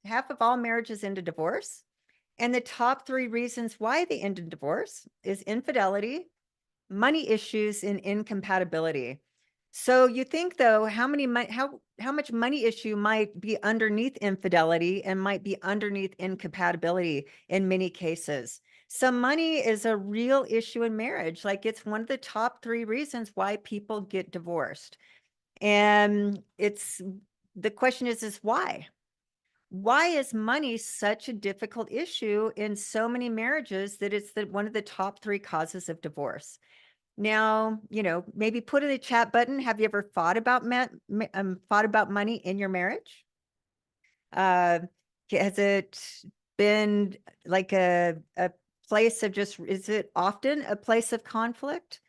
half of all marriages end in divorce. And the top three reasons why they end in divorce is infidelity, money issues, and incompatibility. So you think though, how much money issue might be underneath infidelity and might be underneath incompatibility in many cases. So money is a real issue in marriage. Like it's one of the top three reasons why people get divorced. And the question is why? Why is money such a difficult issue in so many marriages that it's one of the top three causes of divorce? Now, maybe put in the chat button. Have you ever thought about thought about money in your marriage? Uh, has it been like a place of is it often a place of conflict?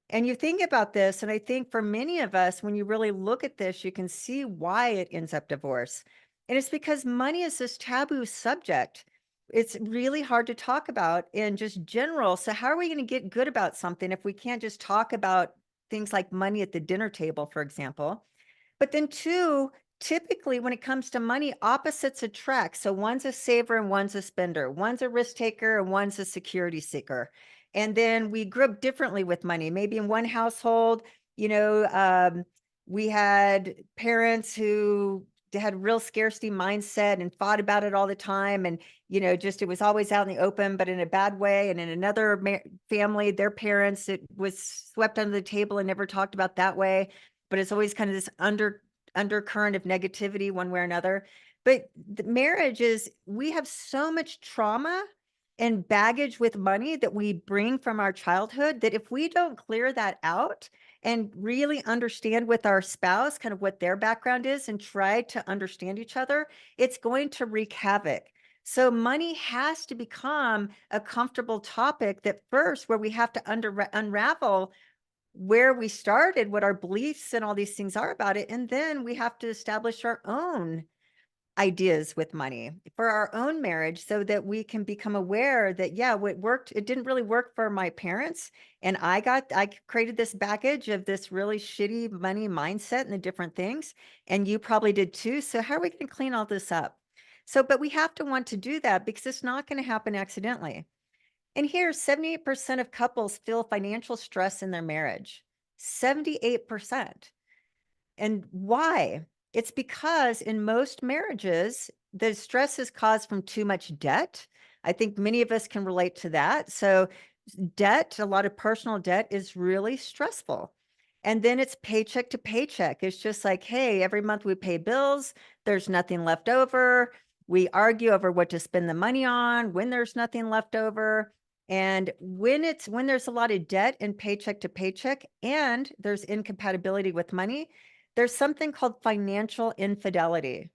And you think about this, and I think for many of us, when you really look at this, you can see why it ends up divorce. And it's because money is this taboo subject. It's really hard to talk about in just general. So how are we going to get good about something if we can't just talk about things like money at the dinner table, for example? But then two, typically when it comes to money, opposites attract. So one's a saver and one's a spender. One's a risk taker and one's a security seeker. And then we grew up differently with money. Maybe in one household, we had parents who had real scarcity mindset and fought about it all the time. And, just it was always out in the open, but in a bad way. And in another family, their parents, it was swept under the table and never talked about that way. But it's always kind of this undercurrent of negativity one way or another. But the marriage is, we have so much trauma and baggage with money that we bring from our childhood that if we don't clear that out and really understand with our spouse kind of what their background is and try to understand each other, it's going to wreak havoc. So money has to become a comfortable topic that first, where we have to unravel where we started, what our beliefs and all these things are about it. And then we have to establish our own ideas with money for our own marriage so that we can become aware that, yeah, what worked, it didn't really work for my parents. And I created this baggage of this really shitty money mindset and the different things. And you probably did too. So how are we going to clean all this up? So, but we have to want to do that because it's not going to happen accidentally. And here, 78% of couples feel financial stress in their marriage. 78%. And why? It's because in most marriages, the stress is caused from too much debt. I think many of us can relate to that. So, debt, a lot of personal debt is really stressful. And then it's paycheck to paycheck. It's just like, hey, every month we pay bills, there's nothing left over. We argue over what to spend the money on when there's nothing left over. And when there's a lot of debt and paycheck to paycheck and there's incompatibility with money, there's something called financial infidelity.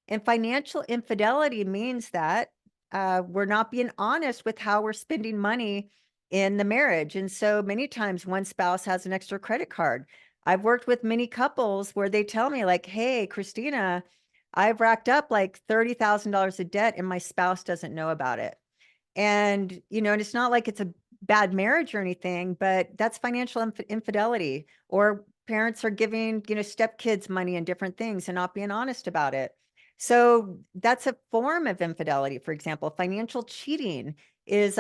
And financial infidelity means that we're not being honest with how we're spending money in the marriage. And so many times one spouse has an extra credit card. I've worked with many couples where they tell me like, hey, Christina, I've racked up like $30,000 of debt and my spouse doesn't know about it. And, and it's not like it's a bad marriage or anything, but that's financial infidelity. Or parents are giving, stepkids money and different things and not being honest about it. So that's a form of infidelity. For example, financial cheating is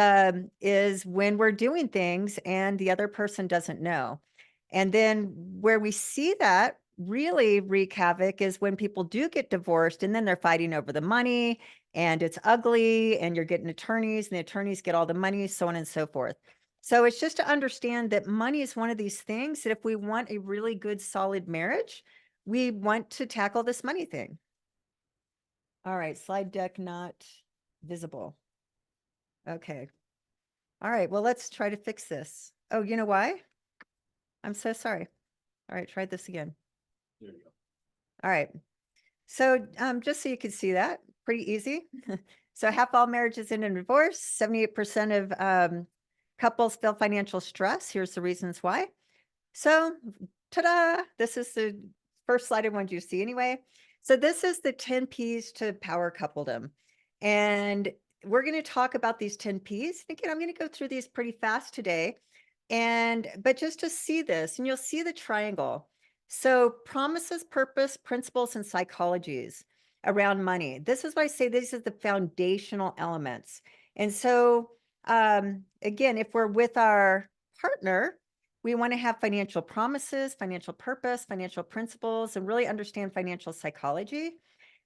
when we're doing things and the other person doesn't know. And then where we see that really wreak havoc is when people do get divorced and then they're fighting over the money and it's ugly and you're getting attorneys and the attorneys get all the money, so on and so forth. So it's just to understand that money is one of these things that if we want a really good, solid marriage, we want to tackle this money thing. All right, slide deck not visible. Okay. All right, well, let's try to fix this. Oh, you know why? I'm so sorry. All right, try this again. There you go. All right. So just so you can see that, pretty easy. So half all marriages end in divorce, 78% of couples feel financial stress. Here's the reasons why. So ta-da, this is the first slide I wanted you to see anyway. So this is the 10 P's to power coupledom. And we're going to talk about these 10 P's. Again, I'm going to go through these pretty fast today. But just to see this, and you'll see the triangle. So promises, purpose, principles, and psychologies. around money. This is why I say these are the foundational elements. And so, again, if we're with our partner, we want to have financial promises, financial purpose, financial principles, and really understand financial psychology.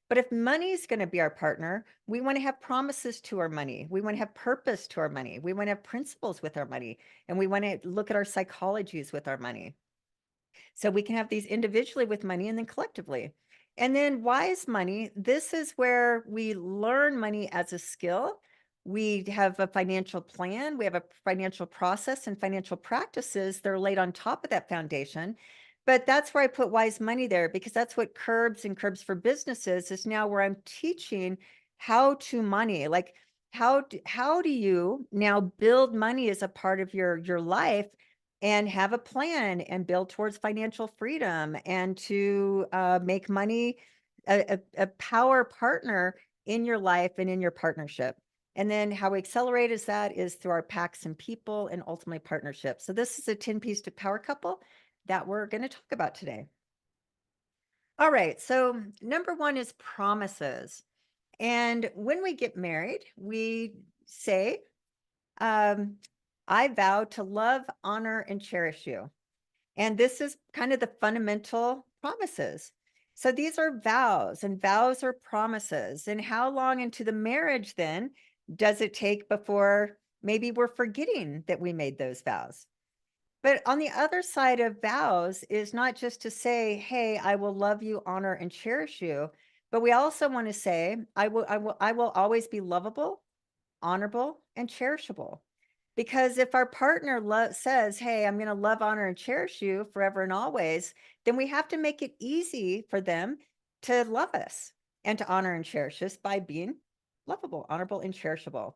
But if money is going to be our partner, we want to have promises to our money. We want to have purpose to our money. We want to have principles with our money. And we want to look at our psychologies with our money. So we can have these individually with money and then collectively. And then wise money, this is where we learn money as a skill. We have a financial plan, we have a financial process and financial practices that are laid on top of that foundation. But that's where I put wise money there, because that's what Curbs and Curbs for Businesses is now, where I'm teaching how to money. Like, how do you now build money as a part of your life, and have a plan and build towards financial freedom, and to make money a power partner in your life and in your partnership. And then how we accelerate is through our packs and people, and ultimately partnerships. So this is a 10-piece to power couple that we're going to talk about today. All right, so number one is promises. And when we get married, we say, I vow to love, honor, and cherish you. And this is kind of the fundamental promises. So these are vows, and vows are promises. And how long into the marriage then does it take before maybe we're forgetting that we made those vows? But on the other side of vows is not just to say, hey, I will love you, honor, and cherish you, but we also want to say, I will always be lovable, honorable, and cherishable. Because if our partner says, hey, I'm going to love, honor, and cherish you forever and always, then we have to make it easy for them to love us and to honor and cherish us by being lovable, honorable, and cherishable.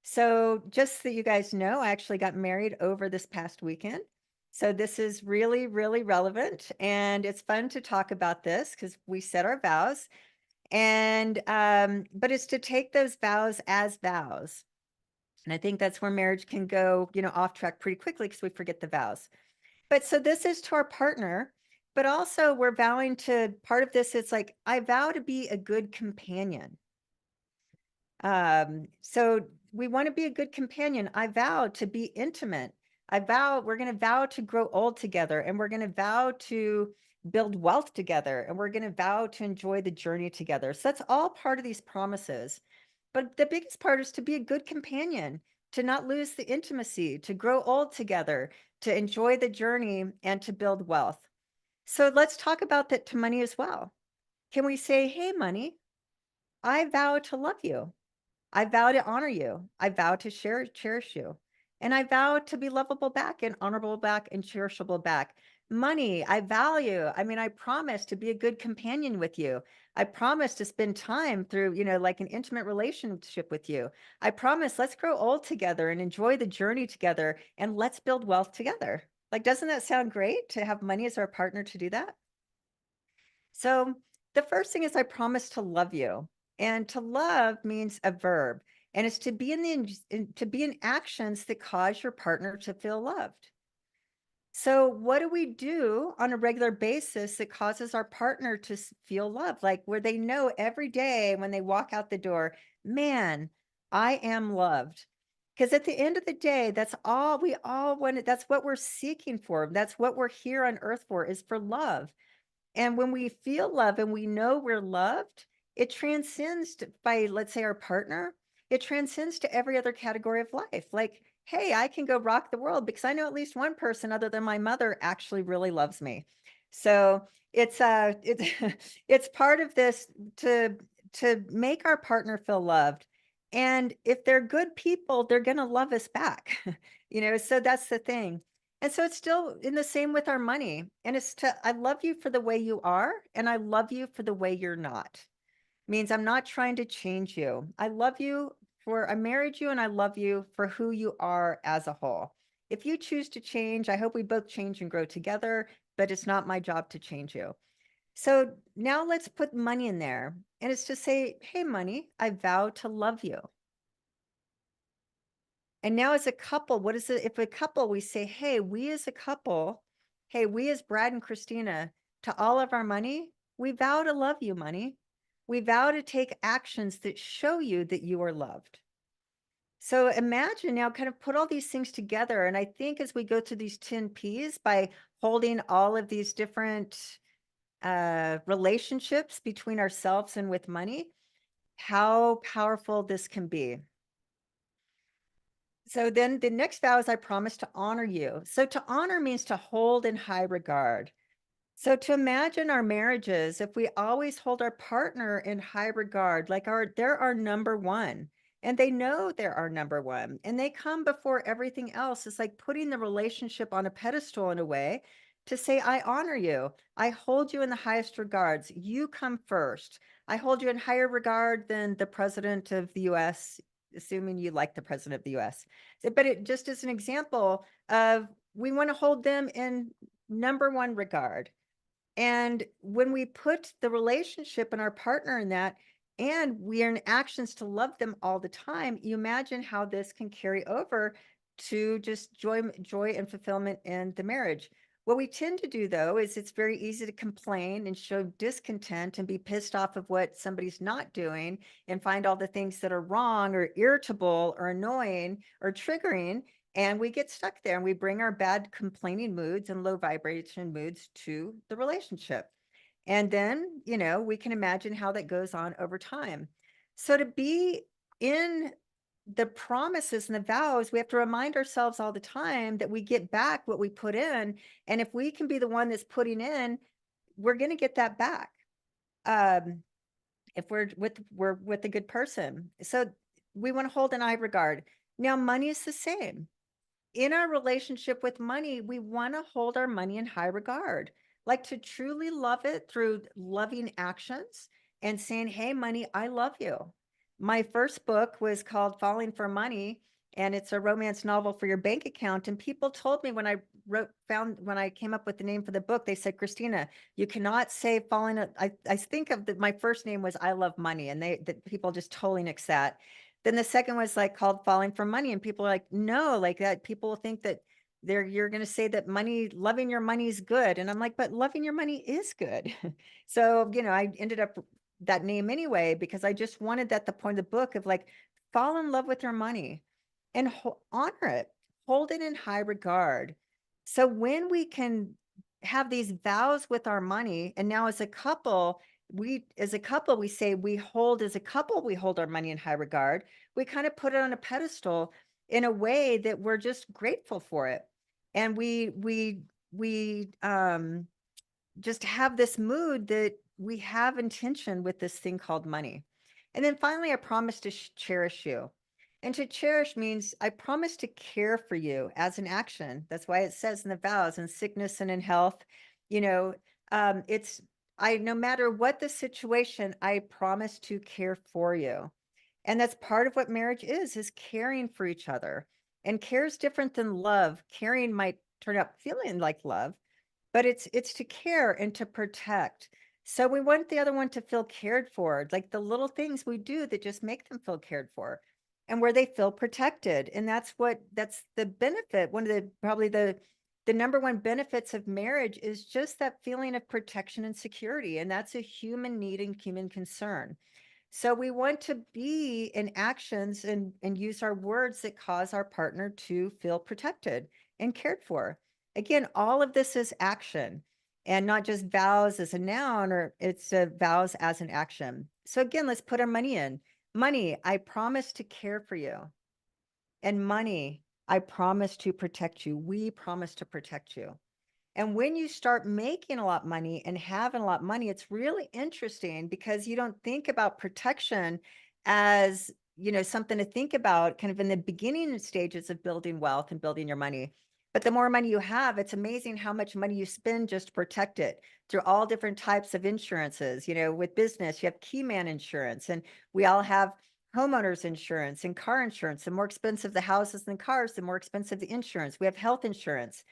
So just so you guys know, I actually got married over this past weekend. So this is really, really relevant. And it's fun to talk about this because we set our vows. And but it's to take those vows as vows. And I think that's where marriage can go, off track pretty quickly, because we forget the vows. But so this is to our partner, but also we're vowing to, part of this, it's like, I vow to be a good companion. So we want to be a good companion. I vow to be intimate. We're going to vow to grow old together, and we're going to vow to build wealth together, and we're going to vow to enjoy the journey together. So that's all part of these promises. But the biggest part is to be a good companion, to not lose the intimacy, to grow old together, to enjoy the journey, and to build wealth. So let's talk about that to money as well. Can we say, hey, money, I vow to love you. I vow to honor you. I vow to cherish you. And I vow to be lovable back, and honorable back, and cherishable back. Money, I promise to be a good companion with you. I promise to spend time through, like an intimate relationship with you. I promise, let's grow old together and enjoy the journey together, and let's build wealth together. Like, doesn't that sound great to have money as our partner to do that? So the first thing is, I promise to love you. And to love means a verb, and it's to be in actions that cause your partner to feel loved. So what do we do on a regular basis that causes our partner to feel loved? Like, where they know every day when they walk out the door, man, I am loved. Because at the end of the day, that's all we all want. That's what we're seeking for. That's what we're here on earth for, is for love. And when we feel love and we know we're loved, it transcends by, let's say, our partner, it transcends to every other category of life. Like, hey, I can go rock the world because I know at least one person other than my mother actually really loves me. So it's it's part of this to make our partner feel loved. And if they're good people, they're going to love us back. So that's the thing. And so it's still in the same with our money. And it's I love you for the way you are, and I love you for the way you're not. Means I'm not trying to change you. I married you, and I love you for who you are as a whole. If you choose to change, I hope we both change and grow together, but it's not my job to change you. So now let's put money in there. And it's to say, hey, money, I vow to love you. And now as a couple, what is it? If a couple, we say, hey, we as a couple, hey, we as Brad and Christina, to all of our money, we vow to love you, money. We vow to take actions that show you that you are loved. So imagine now, kind of put all these things together. And I think as we go through these 10 P's by holding all of these different relationships between ourselves and with money, how powerful this can be. So then the next vow is I promise to honor you. So to honor means to hold in high regard. So to imagine our marriages, if we always hold our partner in high regard, like they're our number one, and they know they're our number one, and they come before everything else. It's like putting the relationship on a pedestal in a way to say, I honor you. I hold you in the highest regards. You come first. I hold you in higher regard than the president of the US, assuming you like the president of the US. But it just is an example of we want to hold them in number one regard. And when we put the relationship and our partner in that, and we are in actions to love them all the time, you imagine how this can carry over to just joy and fulfillment in the marriage. What we tend to do, though, is it's very easy to complain and show discontent and be pissed off of what somebody's not doing and find all the things that are wrong or irritable or annoying or triggering. And we get stuck there and we bring our bad complaining moods and low vibration moods to the relationship. And then, we can imagine how that goes on over time. So to be in the promises and the vows, we have to remind ourselves all the time that we get back what we put in. And if we can be the one that's putting in, we're going to get that back. If we're with a good person. So we want to hold in high regard. Now, money is the same. In our relationship with money, we want to hold our money in high regard, like to truly love it through loving actions and saying, hey, money, I love you. My first book was called Falling for Money, and it's a romance novel for your bank account. And people told me when I came up with the name for the book, they said, Christina, you cannot say falling. I think of my first name was I Love Money, and that people just totally nix that. Then the second was like called Falling for Money, and people are like, no, like that. People think that you're going to say that loving your money is good. And I'm like, but loving your money is good. So, I ended up that name anyway, because I just wanted that the point of the book of like, fall in love with your money and honor it, hold it in high regard. So when we can have these vows with our money, and now as a couple, we say we hold our money in high regard. We kind of put it on a pedestal in a way that we're just grateful for it. And we just have this mood that we have intention with this thing called money. And then finally, I promise to cherish you. And to cherish means I promise to care for you as an action. That's why it says in the vows, in sickness and in health, no matter what the situation, I promise to care for you. And that's part of what marriage is caring for each other. And care is different than love. Caring might turn out feeling like love, but it's to care and to protect. So we want the other one to feel cared for, like the little things we do that just make them feel cared for and where they feel protected. And that's the benefit. One of the number one benefits of marriage is just that feeling of protection and security. And that's a human need and human concern. So we want to be in actions and use our words that cause our partner to feel protected and cared for. Again, all of this is action and not just vows as a noun, or it's vows as an action. So again, let's put our money in. Money, I promise to care for you. And money, I promise to protect you. We promise to protect you. And when you start making a lot of money and having a lot of money, it's really interesting because you don't think about protection as, something to think about kind of in the beginning stages of building wealth and building your money. But the more money you have, it's amazing how much money you spend just to protect it through all different types of insurances. With business, you have key man insurance, and we all have homeowners insurance and car insurance. The more expensive the houses and cars, the more expensive the insurance. We have health insurance.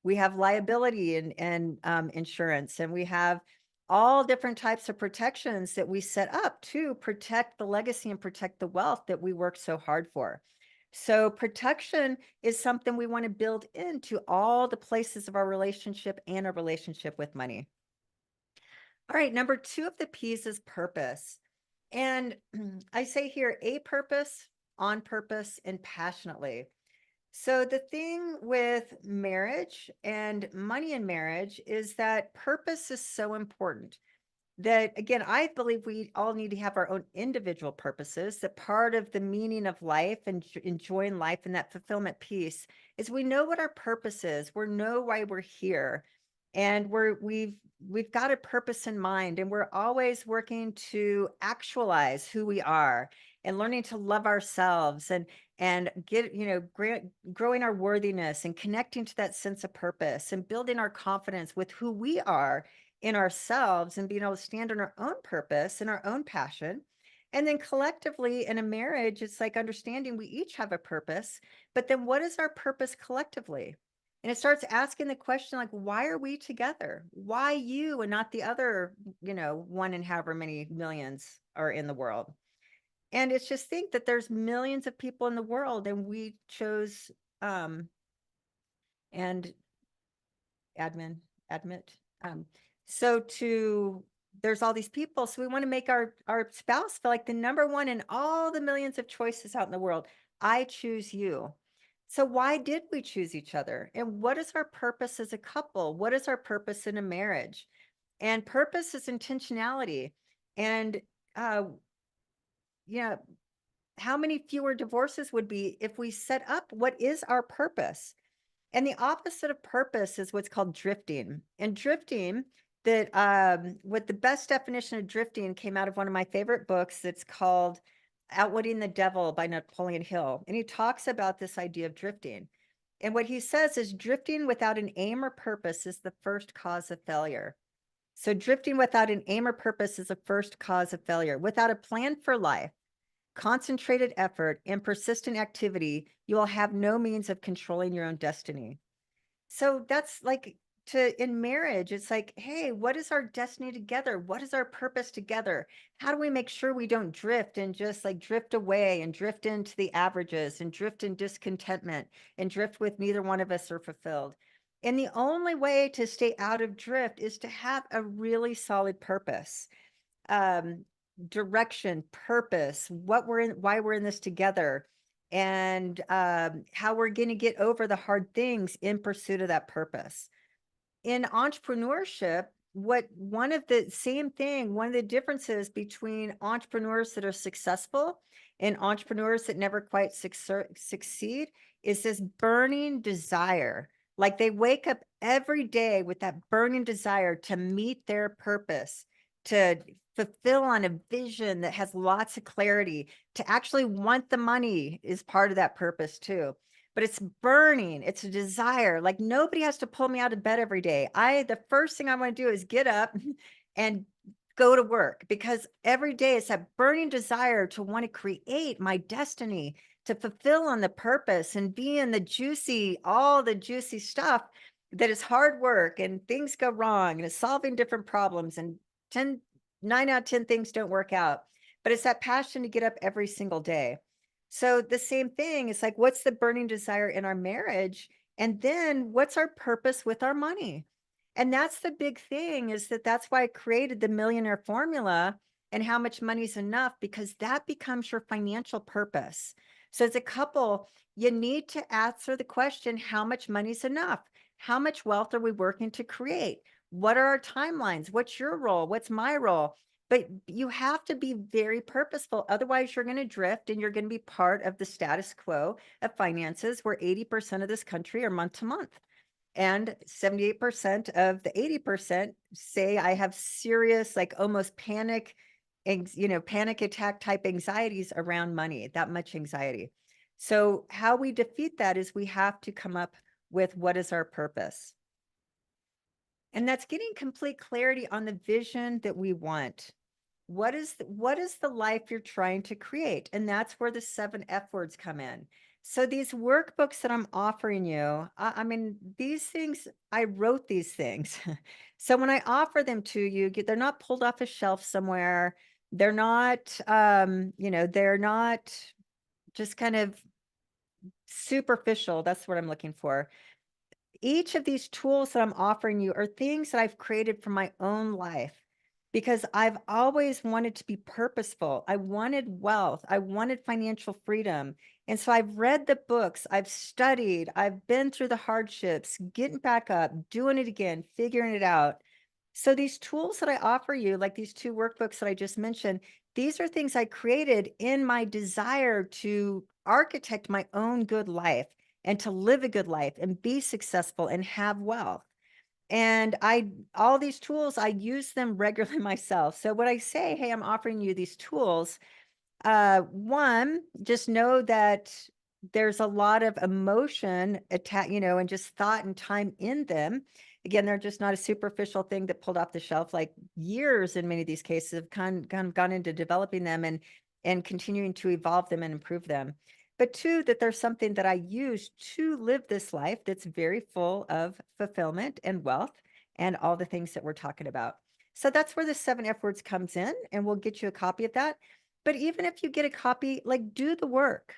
We have liability and insurance, and we have all different types of protections that we set up to protect the legacy and protect the wealth that we work so hard for. So protection is something we want to build into all the places of our relationship and our relationship with money. All right, number 2 of the P's is purpose. And I say here, a purpose, on purpose, and passionately. So the thing with marriage and money in marriage is that purpose is so important. That again, I believe we all need to have our own individual purposes. That part of the meaning of life and enjoying life and that fulfillment piece is we know what our purpose is. We know why we're here, and we've got a purpose in mind, and we're always working to actualize who we are and learning to love ourselves and get growing our worthiness and connecting to that sense of purpose and building our confidence with who we are in ourselves and being able to stand on our own purpose and our own passion. And then collectively in a marriage, it's like understanding we each have a purpose, but then what is our purpose collectively? And it starts asking the question like, why are we together? Why you and not the other, one in however many millions are in the world? And it's just think that there's millions of people in the world and we chose and admit. Um, so to there's all these people, so we want to make our spouse feel like the number one in all the millions of choices out in the world. I choose you. So why did we choose each other? And what is our purpose as a couple? What is our purpose in a marriage? And purpose is intentionality. And yeah, how many fewer divorces would be if we set up what is our purpose? And the opposite of purpose is what's called drifting. And drifting, that what the best definition of drifting came out of one of my favorite books that's called Outwitting the Devil by Napoleon Hill. And he talks about this idea of drifting. And what he says is drifting without an aim or purpose is the first cause of failure. So drifting without an aim or purpose is the first cause of failure. Without a plan for life, concentrated effort, and persistent activity, you will have no means of controlling your own destiny. So that's like in marriage, it's like, hey, what is our destiny together? What is our purpose together? How do we make sure we don't drift and just like drift away and drift into the averages and drift in discontentment and drift with neither one of us are fulfilled? And the only way to stay out of drift is to have a really solid purpose, um, direction, purpose, why we're in this together, and how we're going to get over the hard things in pursuit of that purpose. In entrepreneurship, one of the differences between entrepreneurs that are successful and entrepreneurs that never quite succeed is this burning desire. Like they wake up every day with that burning desire to meet their purpose, to fulfill on a vision that has lots of clarity, to actually want the money is part of that purpose too. But it's burning. It's a desire. Like nobody has to pull me out of bed every day. The first thing I want to do is get up and go to work, because every day it's that burning desire to want to create my destiny, to fulfill on the purpose and be in all the juicy stuff that is hard work and things go wrong and it's solving different problems and 9 out of 10 things don't work out. But it's that passion to get up every single day. So the same thing is like, what's the burning desire in our marriage? And then what's our purpose with our money? And that's the big thing, is that's why I created the millionaire formula and how much money is enough, because that becomes your financial purpose. So as a couple, you need to answer the question, how much money is enough? How much wealth are we working to create? What are our timelines? What's your role? What's my role? But you have to be very purposeful. Otherwise, you're going to drift and you're going to be part of the status quo of finances, where 80% of this country are month to month. And 78% of the 80% say I have serious, like almost panic attack type anxieties around money, that much anxiety. So how we defeat that is we have to come up with what is our purpose. And that's getting complete clarity on the vision that we want. What is the life you're trying to create? And that's where the 7 F words come in. So these workbooks that I'm offering you, I mean, these things, I wrote these things. So when I offer them to you, they're not pulled off a shelf somewhere. They're not, they're not just kind of superficial. That's what I'm looking for. Each of these tools that I'm offering you are things that I've created for my own life. because I've always wanted to be purposeful. I wanted wealth. I wanted financial freedom. And so I've read the books, I've studied, I've been through the hardships, getting back up, doing it again, figuring it out. So these tools that I offer you, like these 2 workbooks that I just mentioned, these are things I created in my desire to architect my own good life and to live a good life and be successful and have wealth. And all these tools, I use them regularly myself. So when I say, hey, I'm offering you these tools, one, just know that there's a lot of emotion and just thought and time in them. Again, they're just not a superficial thing that pulled off the shelf. Like years in many of these cases have kind of gone into developing them and continuing to evolve them and improve them. But two, that there's something that I use to live this life that's very full of fulfillment and wealth and all the things that we're talking about. So that's where the 7 F words comes in, and we'll get you a copy of that. But even if you get a copy, like, do the work.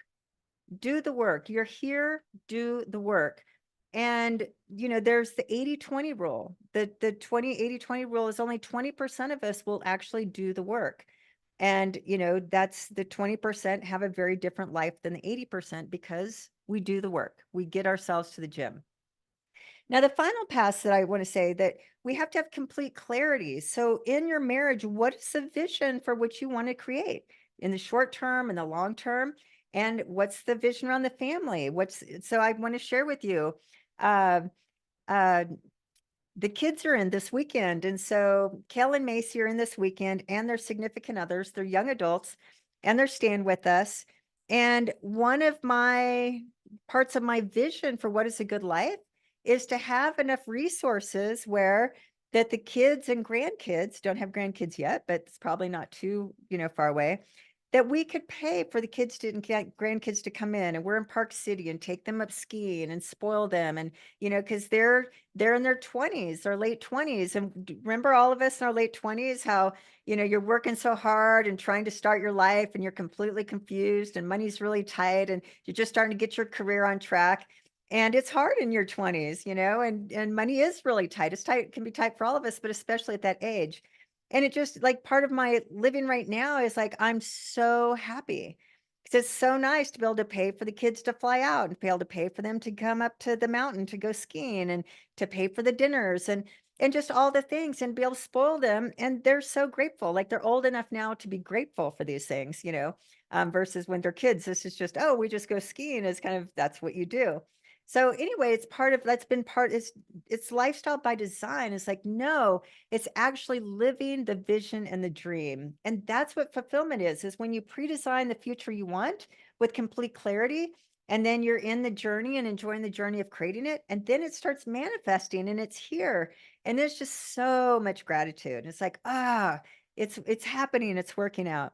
Do the work. You're here, do the work. And, there's the 80-20 rule. The 80-20 rule is only 20% of us will actually do the work. And, that's the 20% have a very different life than the 80% because we do the work. We get ourselves to the gym. Now, the final pass that I want to say that we have to have complete clarity. So in your marriage, what is the vision for which you want to create in the short term and the long term? And what's the vision around the family? So I want to share with you, uh, uh, the kids are in this weekend. And so Kel and Macy are in this weekend and their significant others, they're young adults and they're staying with us. And one of my parts of my vision for what is a good life is to have enough resources where that the kids and grandkids don't have grandkids yet, but it's probably not too, far away, that we could pay for the kids to and grandkids to come in, and we're in Park City and take them up skiing and spoil them. And, because they're in their 20s or late 20s. And remember all of us in our late 20s, how, you're working so hard and trying to start your life and you're completely confused and money's really tight and you're just starting to get your career on track. And it's hard in your 20s, and money is really tight. It's tight, it can be tight for all of us, but especially at that age. And it just like part of my living right now is like, I'm so happy because it's so nice to be able to pay for the kids to fly out and be able to pay for them to come up to the mountain to go skiing and to pay for the dinners and just all the things and be able to spoil them. And they're so grateful. Like they're old enough now to be grateful for these things, versus when they're kids, this is just, oh, we just go skiing is kind of, that's what you do. So anyway, it's lifestyle by design. It's like, no, it's actually living the vision and the dream. And that's what fulfillment is when you pre-design the future you want with complete clarity, and then you're in the journey and enjoying the journey of creating it. And then it starts manifesting and it's here. And there's just so much gratitude. It's like, it's happening, it's working out.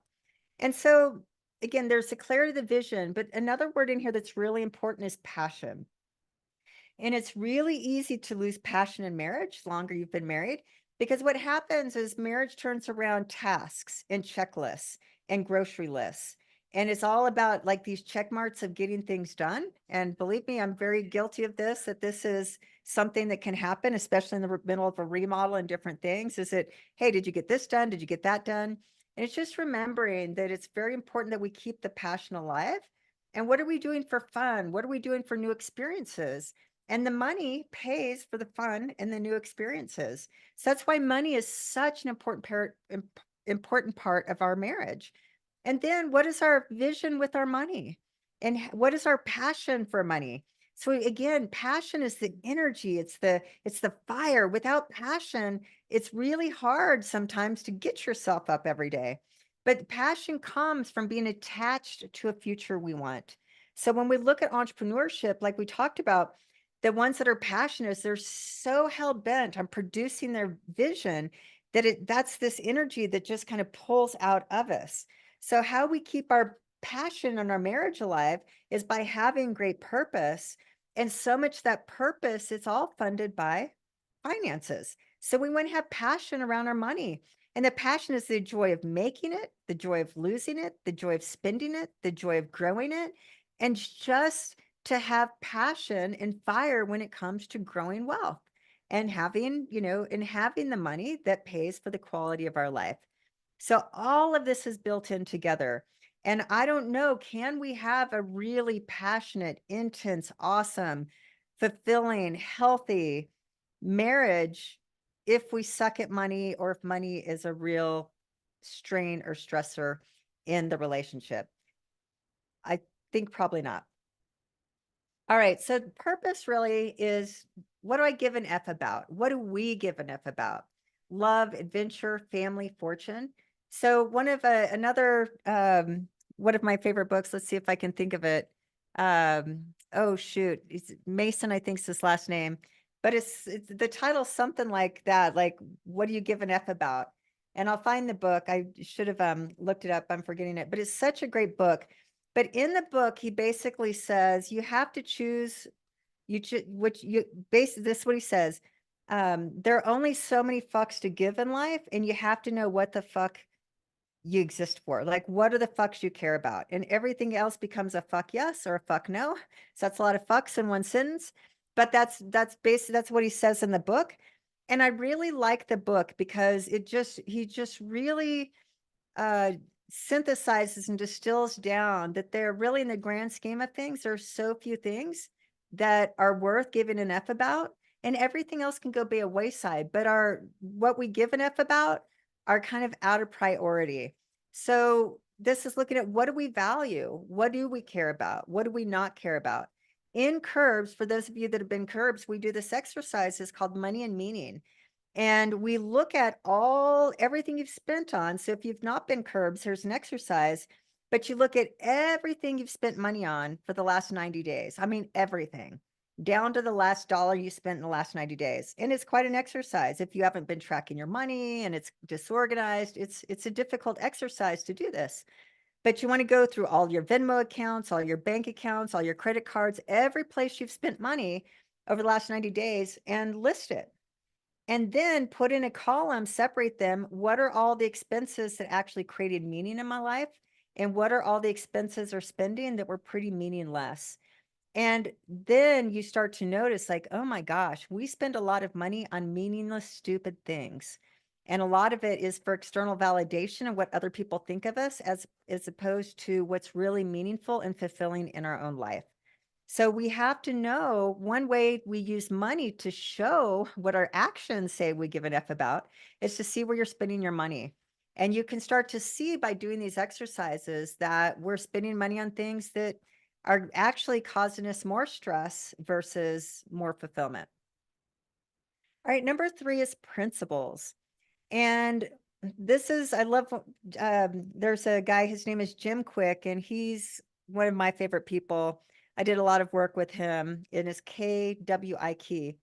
And so again, there's the clarity of the vision, but another word in here that's really important is passion. And it's really easy to lose passion in marriage the longer you've been married, because what happens is marriage turns around tasks and checklists and grocery lists. And it's all about like these check marks of getting things done. And believe me, I'm very guilty of this, that this is something that can happen, especially in the middle of a remodel and different things. Is it, hey, did you get this done? Did you get that done? And it's just remembering that it's very important that we keep the passion alive. And what are we doing for fun? What are we doing for new experiences? And the money pays for the fun and the new experiences. So that's why money is such an important part of our marriage. And then what is our vision with our money? And what is our passion for money? So again, passion is the energy, it's the fire. Without passion, it's really hard sometimes to get yourself up every day. But passion comes from being attached to a future we want. So when we look at entrepreneurship, like we talked about, the ones that are passionate, they're so hell bent on producing their vision that's this energy that just kind of pulls out of us. So how we keep our passion and our marriage alive is by having great purpose. And so much that purpose, it's all funded by finances. So we want to have passion around our money. And the passion is the joy of making it, the joy of losing it, the joy of spending it, the joy of growing it, and just to have passion and fire when it comes to growing wealth. and having, and having the money that pays for the quality of our life. So all of this is built in together. And I don't know, can we have a really passionate, intense, awesome, fulfilling, healthy marriage if we suck at money or if money is a real strain or stressor in the relationship? I think probably not. All right. So purpose really is, what do I give an F about? What do we give an F about? Love, adventure, family, fortune. So one of my favorite books, let's see if I can think of it. Oh shoot. It's Mason, I think is his last name, but it's the title something like that. Like, what do you give an F about? And I'll find the book. I should have looked it up. I'm forgetting it, but it's such a great book. But in the book, he basically says you have to choose which you basically, this is what he says. There are only so many fucks to give in life, and you have to know what the fuck you exist for. Like, what are the fucks you care about? And everything else becomes a fuck yes or a fuck no. So that's a lot of fucks in one sentence. But that's basically that's what he says in the book. And I really like the book because he just really uh, synthesizes and distills down that they're really, in the grand scheme of things, there are so few things that are worth giving an F about, and everything else can go be a wayside. But what we give an F about are kind of out of priority. So this is looking at, what do we value? What do we care about? What do we not care about? In Curbs, for those of you that have been Curbs, we do this exercise. It's called Money and Meaning. And we look at everything you've spent on. So if you've not been Curbs, here's an exercise, but you look at everything you've spent money on for the last 90 days. I mean, everything down to the last dollar you spent in the last 90 days. And it's quite an exercise. If you haven't been tracking your money and it's disorganized, it's a difficult exercise to do this. But you want to go through all your Venmo accounts, all your bank accounts, all your credit cards, every place you've spent money over the last 90 days, and list it. And then put in a column, separate them. What are all the expenses that actually created meaning in my life? And what are all the expenses or spending that were pretty meaningless? And then you start to notice, like, oh my gosh, we spend a lot of money on meaningless, stupid things. And a lot of it is for external validation of what other people think of us, as opposed to what's really meaningful and fulfilling in our own life. So we have to know, one way we use money to show what our actions say we give an F about is to see where you're spending your money. And you can start to see by doing these exercises that we're spending money on things that are actually causing us more stress versus more fulfillment. All right, number 3 is principles. And I love, there's a guy, his name is Jim Quick, and he's one of my favorite people. I did a lot of work with him. It is KWIK.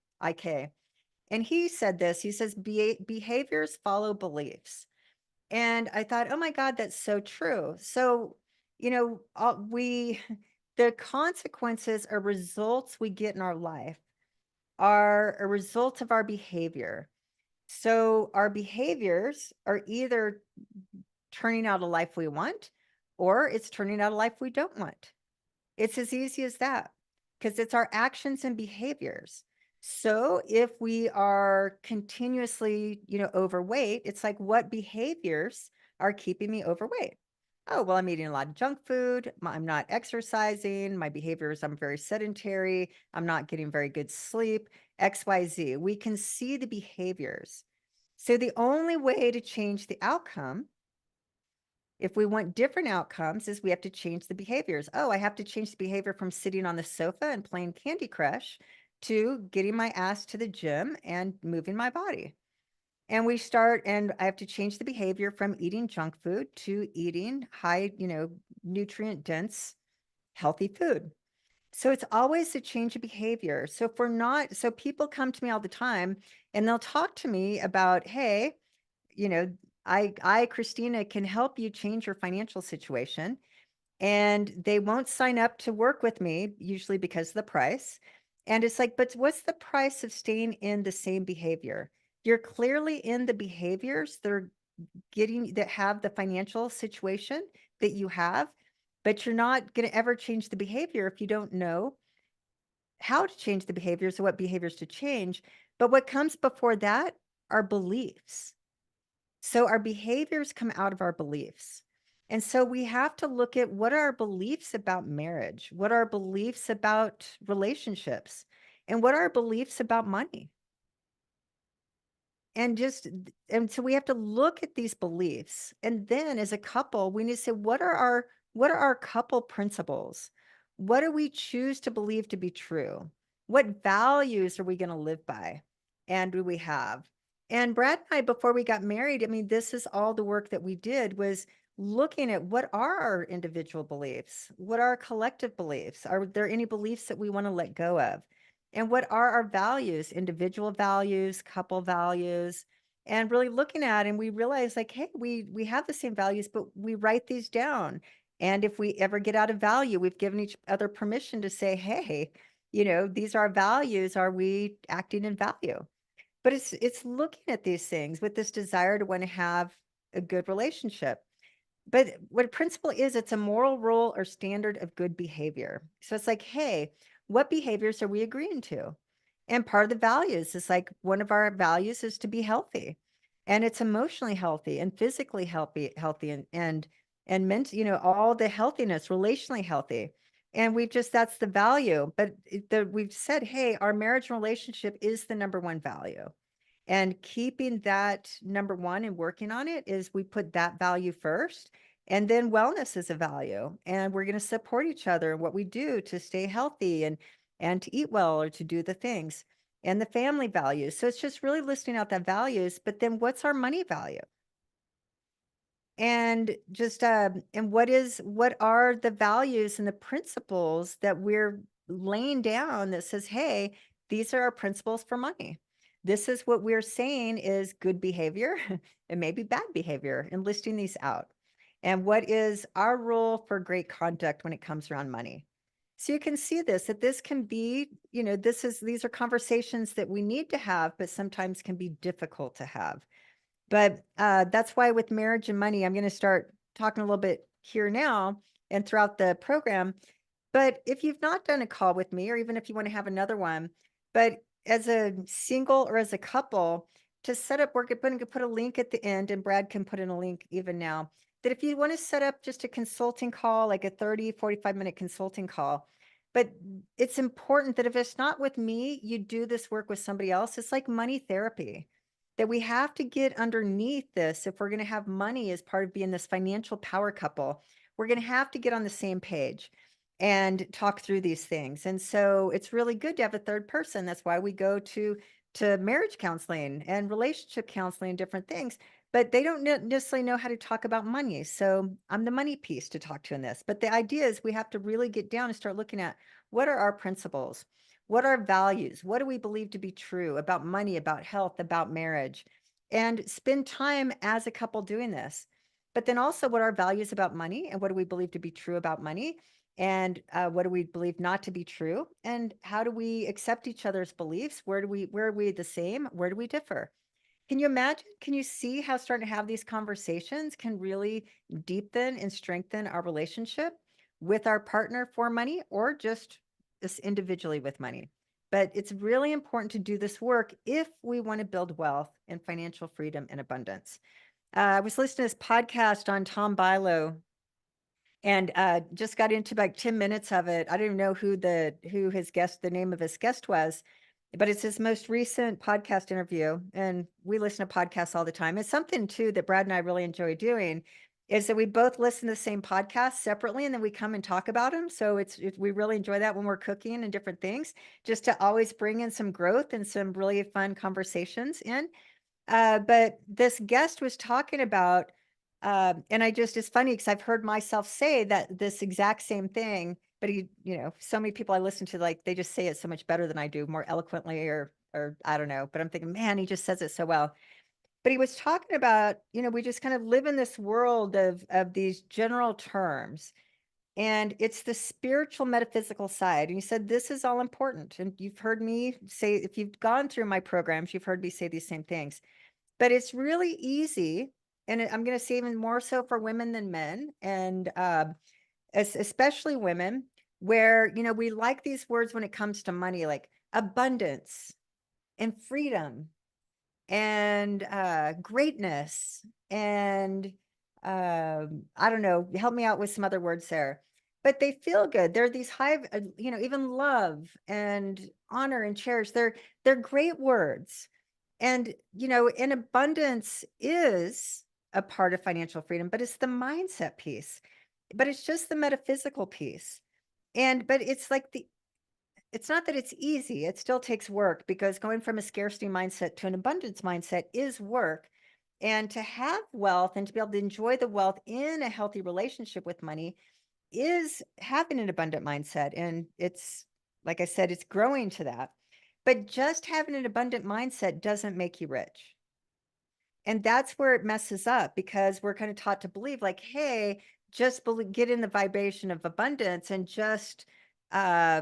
And he said this, he says, behaviors follow beliefs. And I thought, oh my God, that's so true. So, the consequences or results we get in our life are a result of our behavior. So our behaviors are either turning out a life we want, or it's turning out a life we don't want. It's as easy as that, because it's our actions and behaviors. So if we are continuously, overweight, it's like, what behaviors are keeping me overweight? Oh, well, I'm eating a lot of junk food. I'm not exercising. My behaviors, I'm very sedentary. I'm not getting very good sleep, XYZ. We can see the behaviors. So the only way to change the outcome, if we want different outcomes, is we have to change the behaviors. Oh, I have to change the behavior from sitting on the sofa and playing Candy Crush to getting my ass to the gym and moving my body. And I have to change the behavior from eating junk food to eating high, nutrient dense, healthy food. So it's always a change of behavior. So people come to me all the time and they'll talk to me about, hey, you know, Christina, can help you change your financial situation. And they won't sign up to work with me, usually because of the price. And it's like, but what's the price of staying in the same behavior? You're clearly in the behaviors that have the financial situation that you have, but you're not going to ever change the behavior if you don't know how to change the behaviors or what behaviors to change. But what comes before that are beliefs. So our behaviors come out of our beliefs. And so we have to look at what are our beliefs about marriage? What are our beliefs about relationships? And what are our beliefs about money? And so we have to look at these beliefs. And then as a couple, we need to say, what are our couple principles? What do we choose to believe to be true? What values are we going to live by? And do we have? And Brad and I, before we got married, I mean, this is all the work that we did was looking at what are our individual beliefs? What are our collective beliefs? Are there any beliefs that we want to let go of? And what are our values, individual values, couple values, and really looking at, and we realize like, hey, we have the same values, but we write these down. And if we ever get out of value, we've given each other permission to say, hey, these are our values. Are we acting in value? But it's looking at these things with this desire to want to have a good relationship. But what a principle is, it's a moral rule or standard of good behavior. So it's like, hey, what behaviors are we agreeing to? And part of the values is like one of our values is to be healthy. And it's emotionally healthy and physically healthy and mental, all the healthiness, relationally healthy. And that's the value. But we've said, hey, our marriage and relationship is the number one value. And keeping that number one and working on it is we put that value first. And then wellness is a value. And we're going to support each other in what we do to stay healthy and to eat well or to do the things and the family values. So it's just really listing out that values, but then what's our money value? And and what are the values and the principles that we're laying down that says, hey, these are our principles for money. This is what we're saying is good behavior and maybe bad behavior, and listing these out. And what is our rule for great conduct when it comes around money? So you can see that this can be, these are conversations that we need to have, but sometimes can be difficult to have. But that's why with marriage and money, I'm going to start talking a little bit here now and throughout the program. But if you've not done a call with me, or even if you want to have another one, but as a single or as a couple, to set up, we're going to put a link at the end, and Brad can put in a link even now, that if you want to set up just a consulting call, like a 30, 45-minute consulting call, but it's important that if it's not with me, you do this work with somebody else. It's like money therapy, that we have to get underneath this. If we're going to have money as part of being this financial power couple, we're going to have to get on the same page and talk through these things. And so it's really good to have a third person. That's why we go to marriage counseling and relationship counseling and different things, but they don't necessarily know how to talk about money. So I'm the money piece to talk to in this. But the idea is we have to really get down and start looking at what are our principles? What are values? What do we believe to be true about money, about health, about marriage? And spend time as a couple doing this. But then also, what are our values about money, and what do we believe to be true about money? And what do we believe not to be true? And how do we accept each other's beliefs? Where are we the same? Where do we differ? Can you imagine? Can you see how starting to have these conversations can really deepen and strengthen our relationship with our partner for money, or just us individually with money? But it's really important to do this work if we want to build wealth and financial freedom and abundance. I was listening to this podcast on Tom Bilo, and just got into like 10 minutes of it. I don't even know who the name of his guest was, but it's his most recent podcast interview. And we listen to podcasts all the time. It's something too that Brad and I really enjoy doing, is that we both listen to the same podcast separately, and then we come and talk about them. So we really enjoy that when we're cooking and different things, just to always bring in some growth and some really fun conversations in. But this guest was talking about, and it's funny because I've heard myself say that this exact same thing, but so many people I listen to, like, they just say it so much better than I do, more eloquently, or I don't know, but I'm thinking, man, he just says it so well. But he was talking about, we just kind of live in this world of these general terms, and it's the spiritual metaphysical side. And he said, this is all important. And you've heard me say, if you've gone through my programs, you've heard me say these same things. But it's really easy, and I'm going to say even more so for women than men, and especially women, where we like these words when it comes to money, like abundance, and freedom and greatness and I don't know, help me out with some other words there. But they feel good. They're these high, even love and honor and cherish. They're great words. And in abundance is a part of financial freedom, but it's the mindset piece. But it's just the metaphysical piece. But it's like it's not that it's easy. It still takes work because going from a scarcity mindset to an abundance mindset is work. And to have wealth and to be able to enjoy the wealth in a healthy relationship with money is having an abundant mindset. And it's, like I said, it's growing to that. But just having an abundant mindset doesn't make you rich. And that's where it messes up because we're kind of taught to believe like, hey, just get in the vibration of abundance and just uh,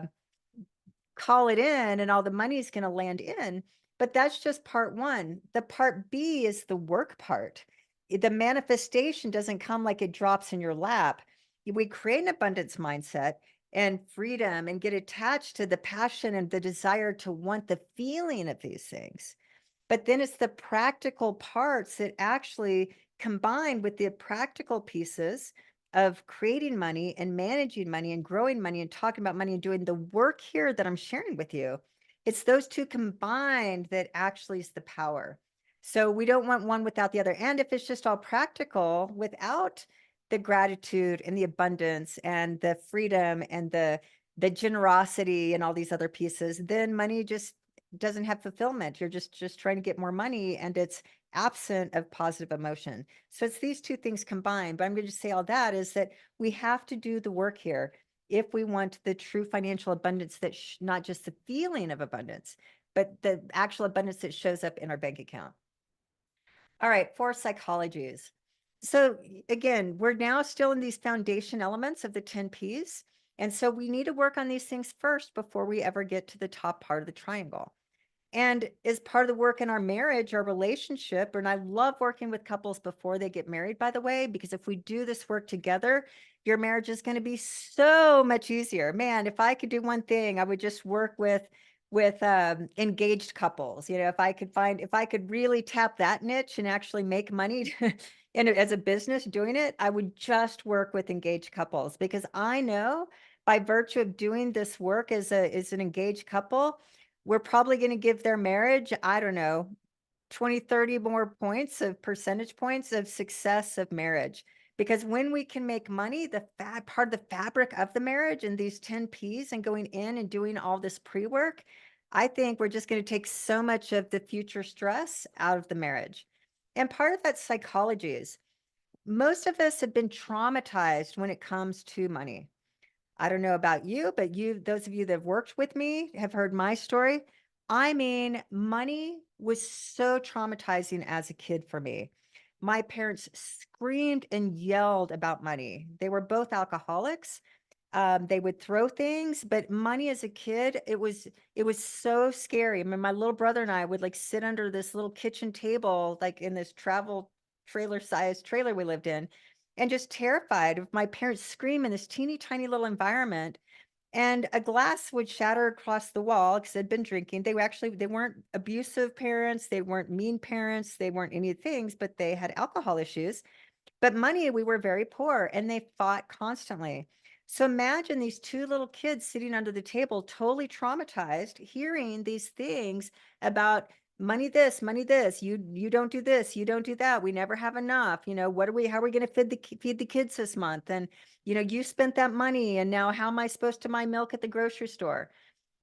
call it in and all the money's going to land in. But that's just part one. The part B is the work part. The manifestation doesn't come like it drops in your lap. We create an abundance mindset and freedom and get attached to the passion and the desire to want the feeling of these things. But then it's the practical parts that actually combine with the practical pieces of creating money and managing money and growing money and talking about money and doing the work here that I'm sharing with you. It's those two combined that actually is the power. So we don't want one without the other. And if it's just all practical without the gratitude and the abundance and the freedom and the generosity and all these other pieces, then money just doesn't have fulfillment. You're just trying to get more money and it's absent of positive emotion. So it's these two things combined. But I'm going to say all that is that we have to do the work here if we want the true financial abundance that not just the feeling of abundance, but the actual abundance that shows up in our bank account. All right, 4 psychologies. So again, we're now still in these foundation elements of the 10 Ps. And so we need to work on these things first before we ever get to the top part of the triangle. And as part of the work in our marriage, our relationship, and I love working with couples before they get married, by the way, because if we do this work together, your marriage is going to be so much easier. Man, if I could do one thing, I would just work with engaged couples. If I could really tap that niche and actually make money as a business doing it, I would just work with engaged couples because I know by virtue of doing this work as an engaged couple, we're probably going to give their marriage, I don't know, 20, 30 more points of percentage points of success of marriage. Because when we can make money, the part of the fabric of the marriage and these 10 Ps and going in and doing all this pre-work, I think we're just going to take so much of the future stress out of the marriage. And part of that psychology is most of us have been traumatized when it comes to money. I don't know about you, but those of you that have worked with me have heard my story. I mean, money was so traumatizing as a kid for me. My parents screamed and yelled about money. They were both alcoholics. They would throw things, but money as a kid, it was so scary. I mean, my little brother and I would like sit under this little kitchen table, like in this travel trailer sized trailer we lived in, and just terrified of my parents scream in this teeny tiny little environment. And a glass would shatter across the wall because they'd been drinking. They weren't abusive parents, they weren't mean parents, they weren't any things, but they had alcohol issues. But money, we were very poor and they fought constantly. So imagine these two little kids sitting under the table, totally traumatized, hearing these things about money this, you don't do this, you don't do that, we never have enough. How are we going to feed the kids this month? And you spent that money and now how am I supposed to buy milk at the grocery store?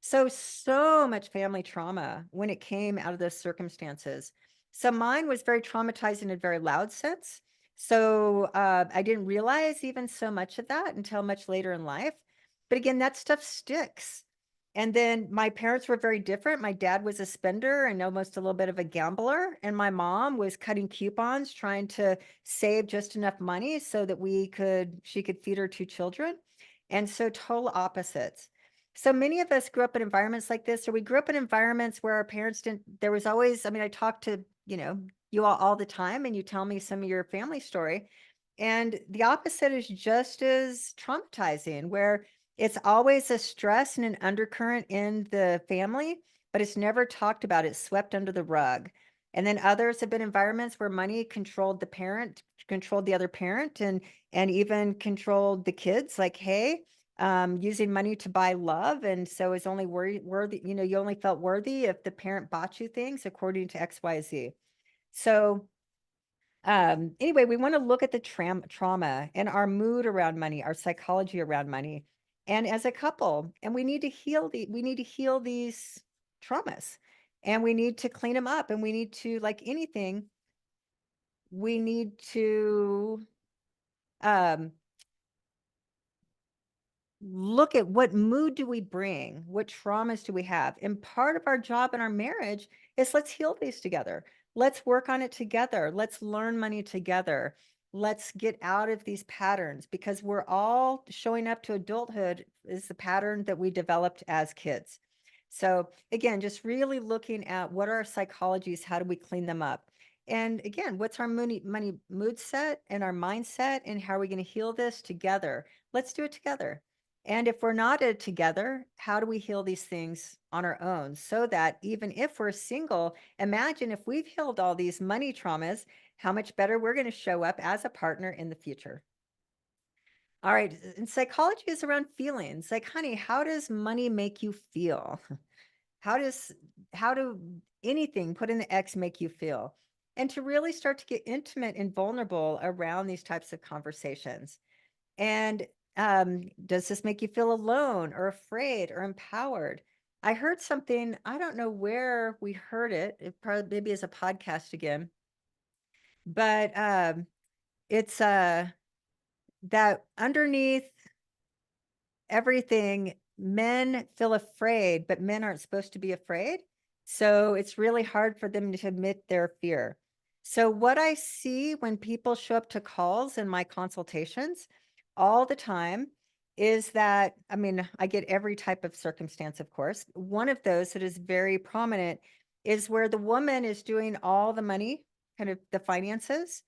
So much family trauma when it came out of those circumstances. So mine was very traumatizing in a very loud sense. So I didn't realize even so much of that until much later in life. But again, that stuff sticks. And then my parents were very different. My dad was a spender and almost a little bit of a gambler. And my mom was cutting coupons, trying to save just enough money so that she could feed her 2 children. And so total opposites. So many of us grew up in environments like this, or we grew up in environments where our parents there was always, I talk to, you all the time and you tell me some of your family story. And the opposite is just as traumatizing, where it's always a stress and an undercurrent in the family but it's never talked about. It's swept under the rug. And then others have been environments where money controlled the parent, controlled the other parent, and even controlled the kids. Like, hey, using money to buy love, and so is only worthy. You know, you only felt worthy if the parent bought you things according to X, Y, Z. So anyway, we want to look at the trauma and our mood around money, our psychology around money, and as a couple, and we need to heal these traumas, and we need to clean them up, and we need to, like anything, we need to um look at what mood do we bring, what traumas do we have. And part of our job in our marriage is let's heal these together. Let's work on it together. Let's learn money together. Let's get out of these patterns, because we're all showing up to adulthood is the pattern that we developed as kids. So again, just really looking at what are our psychologies, how do we clean them up? And again, what's our money mood set and our mindset, and how are we going to heal this together? Let's do it together. And if we're not together, how do we heal these things on our own, so that even if we're single, imagine if we've healed all these money traumas, how much better we're going to show up as a partner in the future. All right. And psychology is around feelings. Like, honey, how does money make you feel? How does, how do anything put in the X make you feel? And to really start to get intimate and vulnerable around these types of conversations. And does this make you feel alone or afraid or empowered? I heard something, I don't know where we heard it. It probably maybe is a podcast again, but it's that underneath everything, men feel afraid, but men aren't supposed to be afraid. So it's really hard for them to admit their fear. So what I see when people show up to calls in my consultations all the time is that, I mean, I get every type of circumstance, of course. One of those that is very prominent is where the woman is doing all the money, kind of the finances.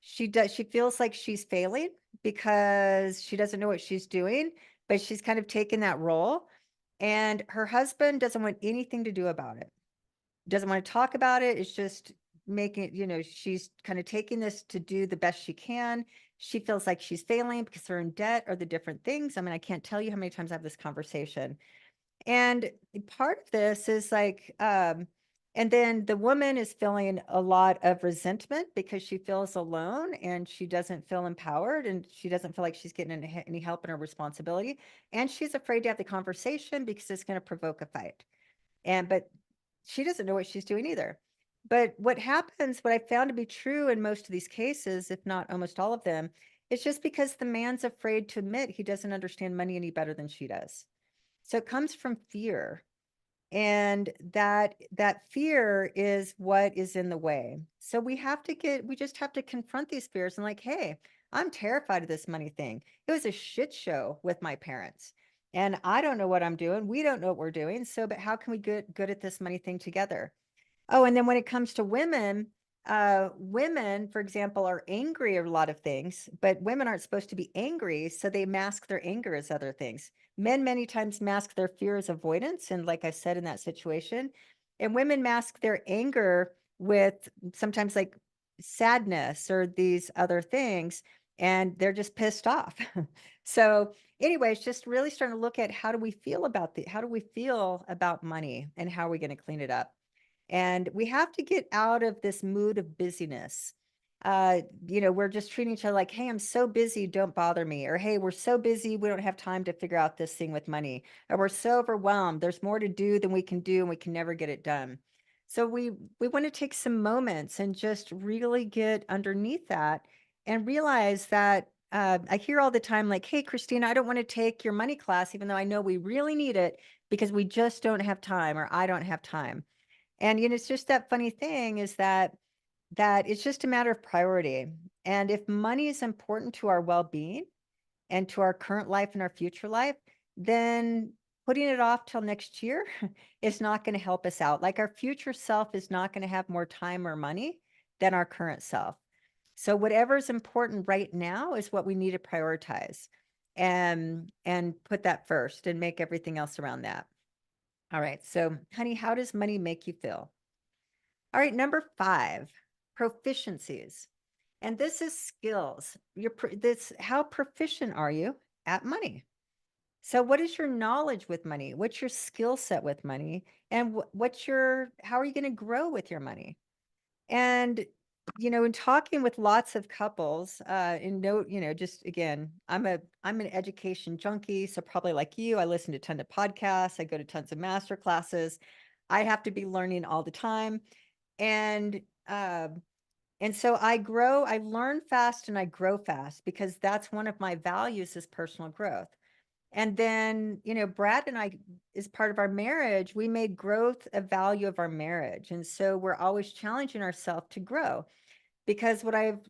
She feels like she's failing because she doesn't know what she's doing, but she's kind of taken that role. And her husband doesn't want anything to do about it. Doesn't want to talk about it. It's just making, she's kind of taking this to do the best she can. She feels like she's failing because they're in debt or the different things. I mean, I can't tell you how many times I have this conversation. And part of this is like, and then the woman is feeling a lot of resentment because she feels alone and she doesn't feel empowered, and she doesn't feel like she's getting any help in her responsibility. And she's afraid to have the conversation because it's going to provoke a fight. But she doesn't know what she's doing either. But what happens, what I found to be true in most of these cases, if not almost all of them, is just because the man's afraid to admit he doesn't understand money any better than she does. So it comes from fear. And that fear is what is in the way. So we just have to confront these fears and like, hey, I'm terrified of this money thing. It was a shit show with my parents. And I don't know what I'm doing. We don't know what we're doing. So, but how can we get good at this money thing together? Oh, and then when it comes to women, women, for example, are angry at a lot of things, but women aren't supposed to be angry, so they mask their anger as other things. Men many times mask their fear as avoidance, and like I said in that situation, and women mask their anger with sometimes like sadness or these other things, and they're just pissed off. So anyway, it's just really starting to look at how do we feel about money, and how are we going to clean it up? And we have to get out of this mood of busyness. We're just treating each other like, hey, I'm so busy, don't bother me. Or, hey, we're so busy, we don't have time to figure out this thing with money. Or we're so overwhelmed, there's more to do than we can do, and we can never get it done. So we want to take some moments and just really get underneath that and realize that I hear all the time, like, hey, Christina, I don't want to take your money class, even though I know we really need it, because we just don't have time, or I don't have time. And it's just that funny thing is that it's just a matter of priority. And if money is important to our well-being and to our current life and our future life, then putting it off till next year is not going to help us out. Like, our future self is not going to have more time or money than our current self. So whatever is important right now is what we need to prioritize and put that first and make everything else around that. All right. So, honey, how does money make you feel? All right. Number 5, proficiencies. And this is skills. How proficient are you at money? So what is your knowledge with money? What's your skill set with money? And how are you going to grow with your money? And, in talking with lots of couples, just again, I'm an education junkie. So probably like you, I listen to tons of podcasts. I go to tons of master classes. I have to be learning all the time. And, uh, and so I learn fast and I grow fast because that's one of my values is personal growth. And then, Brad and I, as part of our marriage, we made growth a value of our marriage. And so we're always challenging ourselves to grow because what I've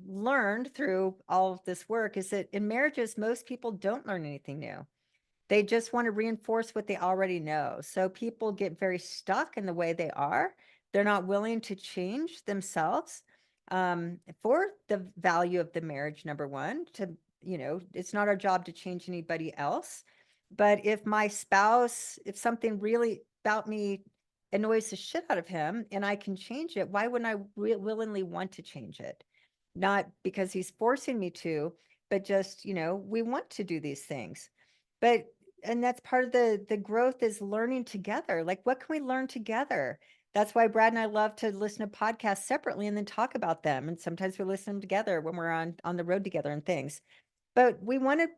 learned through all of this work is that in marriages, most people don't learn anything new. They just want to reinforce what they already know. So people get very stuck in the way they are. They're not willing to change themselves for the value of the marriage, number one, it's not our job to change anybody else. But if something really about me annoys the shit out of him and I can change it, why wouldn't I willingly want to change it? Not because he's forcing me to, but just, we want to do these things. But and that's part of the growth is learning together. Like, what can we learn together? That's why Brad and I love to listen to podcasts separately and then talk about them. And sometimes we listen to them together when we're on the road together and things. But we want to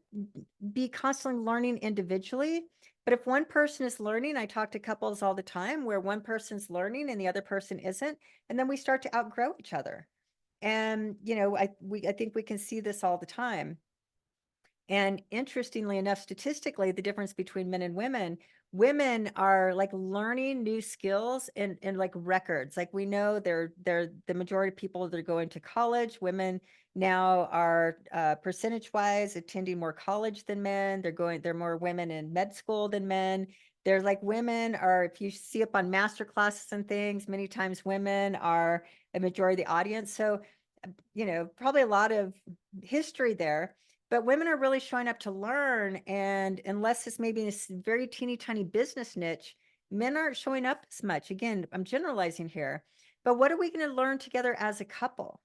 be constantly learning individually. But if one person is learning, I talk to couples all the time where one person's learning and the other person isn't, and then we start to outgrow each other. And I think we can see this all the time. And interestingly enough, statistically, the difference between men and women are like learning new skills in like records. Like we know they're the majority of people that are going to college. Women now are percentage wise attending more college than men. There are more women in med school than men. There's like women are, if you see up on master classes and things, many times women are a majority of the audience. So, probably a lot of history there. But women are really showing up to learn. And unless it's maybe a very teeny tiny business niche, men aren't showing up as much. Again, I'm generalizing here. But what are we going to learn together as a couple?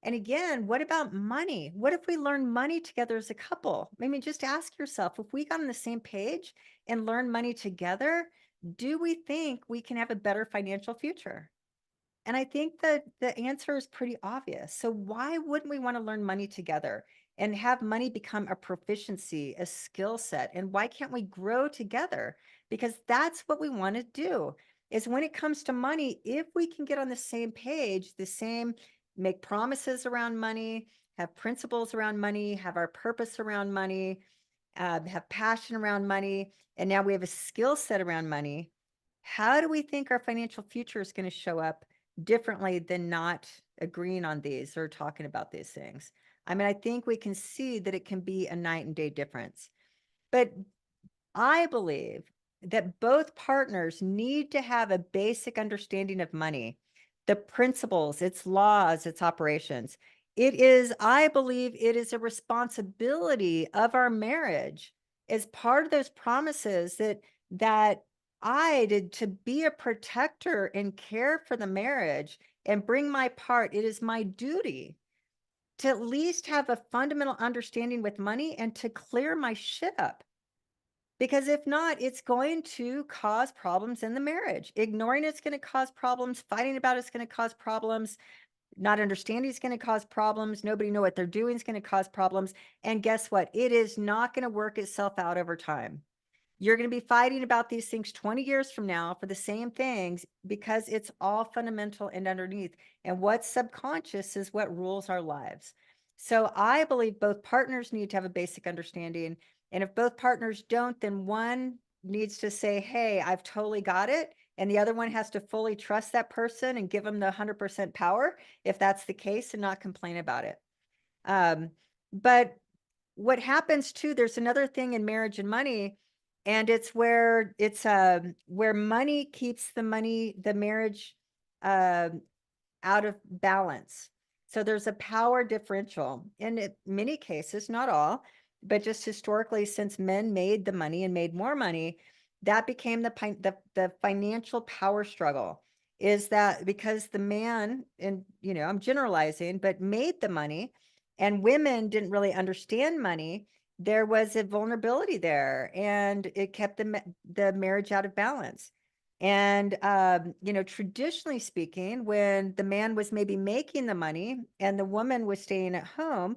And again, what about money? What if we learn money together as a couple? I mean, just ask yourself, if we got on the same page and learn money together, do we think we can have a better financial future? And I think that the answer is pretty obvious. So why wouldn't we want to learn money together and have money become a proficiency, a skill set? And why can't we grow together? Because that's what we want to do. Is when it comes to money, if we can get on the same page, make promises around money, have principles around money, have our purpose around money, have passion around money, and now we have a skill set around money. How do we think our financial future is going to show up differently than not agreeing on these or talking about these things? I mean, I think we can see that it can be a night and day difference. But I believe that both partners need to have a basic understanding of money, the principles, its laws, its operations. I believe it is a responsibility of our marriage as part of those promises that I did to be a protector and care for the marriage and bring my part. It is my duty to at least have a fundamental understanding with money and to clear my shit up. Because if not, it's going to cause problems in the marriage. Ignoring it's going to cause problems. Fighting about it's going to cause problems. Not understanding is going to cause problems. Nobody know what they're doing is going to cause problems. And guess what? It is not going to work itself out over time. You're going to be fighting about these things 20 years from now for the same things because it's all fundamental and underneath. And what's subconscious is what rules our lives. So I believe both partners need to have a basic understanding. And if both partners don't, then one needs to say, hey, I've totally got it. And the other one has to fully trust that person and give them the 100% power if that's the case and not complain about it. But what happens too, there's another thing in marriage and money, and it's where money keeps the marriage uh, out of balance. So there's a power differential in many cases, not all, but just historically, since men made the money and made more money, that became the financial power struggle, is that because the man, and I'm generalizing, but made the money, and women didn't really understand money, there was a vulnerability there, and it kept the marriage out of balance. And traditionally speaking, when the man was maybe making the money and the woman was staying at home,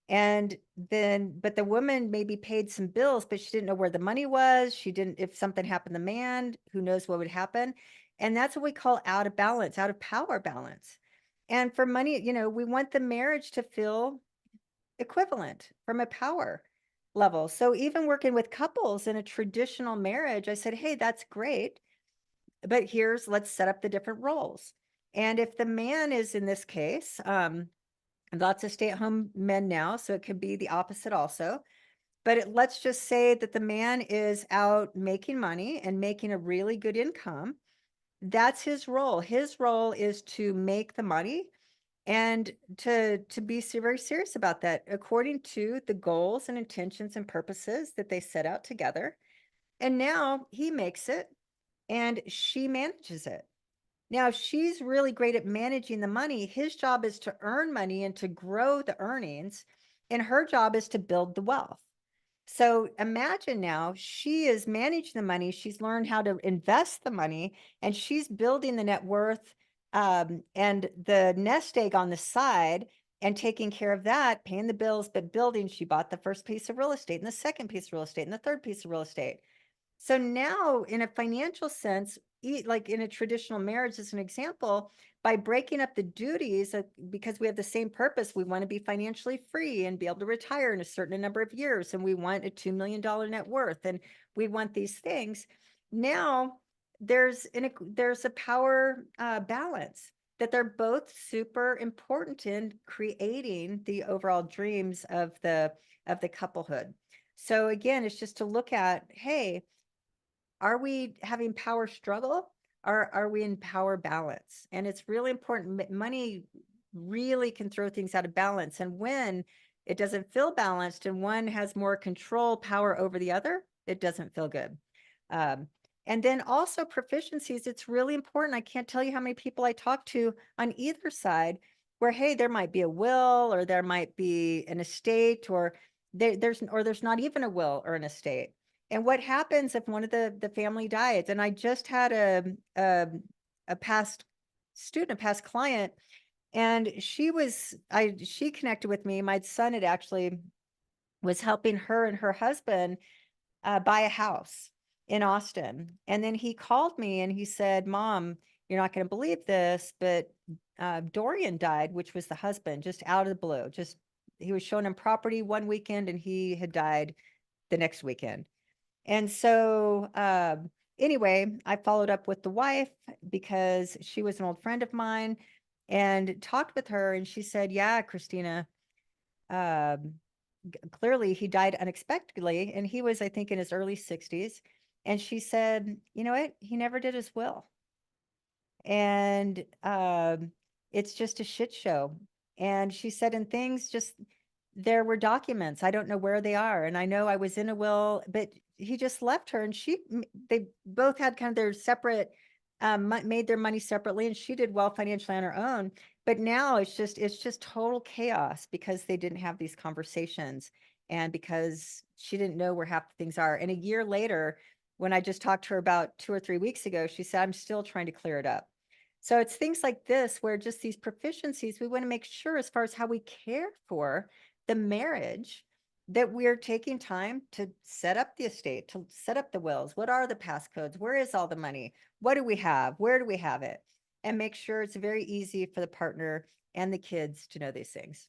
and then, but the woman maybe paid some bills, but she didn't know where the money was. She didn't, if something happened to the man, who knows what would happen. And that's what we call out of balance, out of power balance. And for money, we want the marriage to feel equivalent from a power level. So even working with couples in a traditional marriage, I said, hey, that's great, but let's set up the different roles. And if the man is, in this case, lots of stay-at-home men now, so it could be the opposite also. But let's just say that the man is out making money and making a really good income. That's his role. His role is to make the money and to be very serious about that according to the goals and intentions and purposes that they set out together. And now he makes it and she manages it. Now, if she's really great at managing the money, his job is to earn money and to grow the earnings, and her job is to build the wealth. So imagine now she is managing the money, she's learned how to invest the money, and she's building the net worth and the nest egg on the side and taking care of that, paying the bills, but building. She bought the first piece of real estate and the second piece of real estate and the third piece of real estate. So now, in a financial sense, like in a traditional marriage, as an example, by breaking up the duties, because we have the same purpose, we want to be financially free and be able to retire in a certain number of years, and we want a $2 million net worth, and we want these things. Now, there's a power balance that they're both super important in creating the overall dreams of the couplehood. So again, it's just to look at, hey, are we having power struggle, or are we in power balance? And it's really important. Money really can throw things out of balance. And when it doesn't feel balanced and one has more control, power over the other, it doesn't feel good. Um, and then also proficiencies, it's really important. I can't tell you how many people I talk to on either side where, hey, there might be a will, or there might be an estate, or there's not even a will or an estate. And what happens if one of the family dies? And I just had a past student, a past client, and she connected with me. My son had actually was helping her and her husband buy a house in Austin. And then he called me and he said, Mom, you're not going to believe this, but Dorian died, which was the husband, just out of the blue. Just he was showing him property one weekend and he had died the next weekend. And so anyway, I followed up with the wife because she was an old friend of mine, and talked with her, and she said, yeah, Christina, clearly he died unexpectedly, and he was, I think, in his early 60s. And she said, you know what? He never did his will. And it's just a shit show. And she said, and things just, there were documents. I don't know where they are. And I know I was in a will, but he just left her, and they both had kind of their separate, made their money separately, and she did well financially on her own. But now it's just total chaos because they didn't have these conversations, and because she didn't know where half the things are. And a year later, when I just talked to her about 2 or 3 weeks ago, she said, I'm still trying to clear it up. So it's things like this where just these proficiencies, we want to make sure, as far as how we care for the marriage, that we're taking time to set up the estate, to set up the wills. What are the passcodes? Where is all the money? What do we have? Where do we have it? And make sure it's very easy for the partner and the kids to know these things.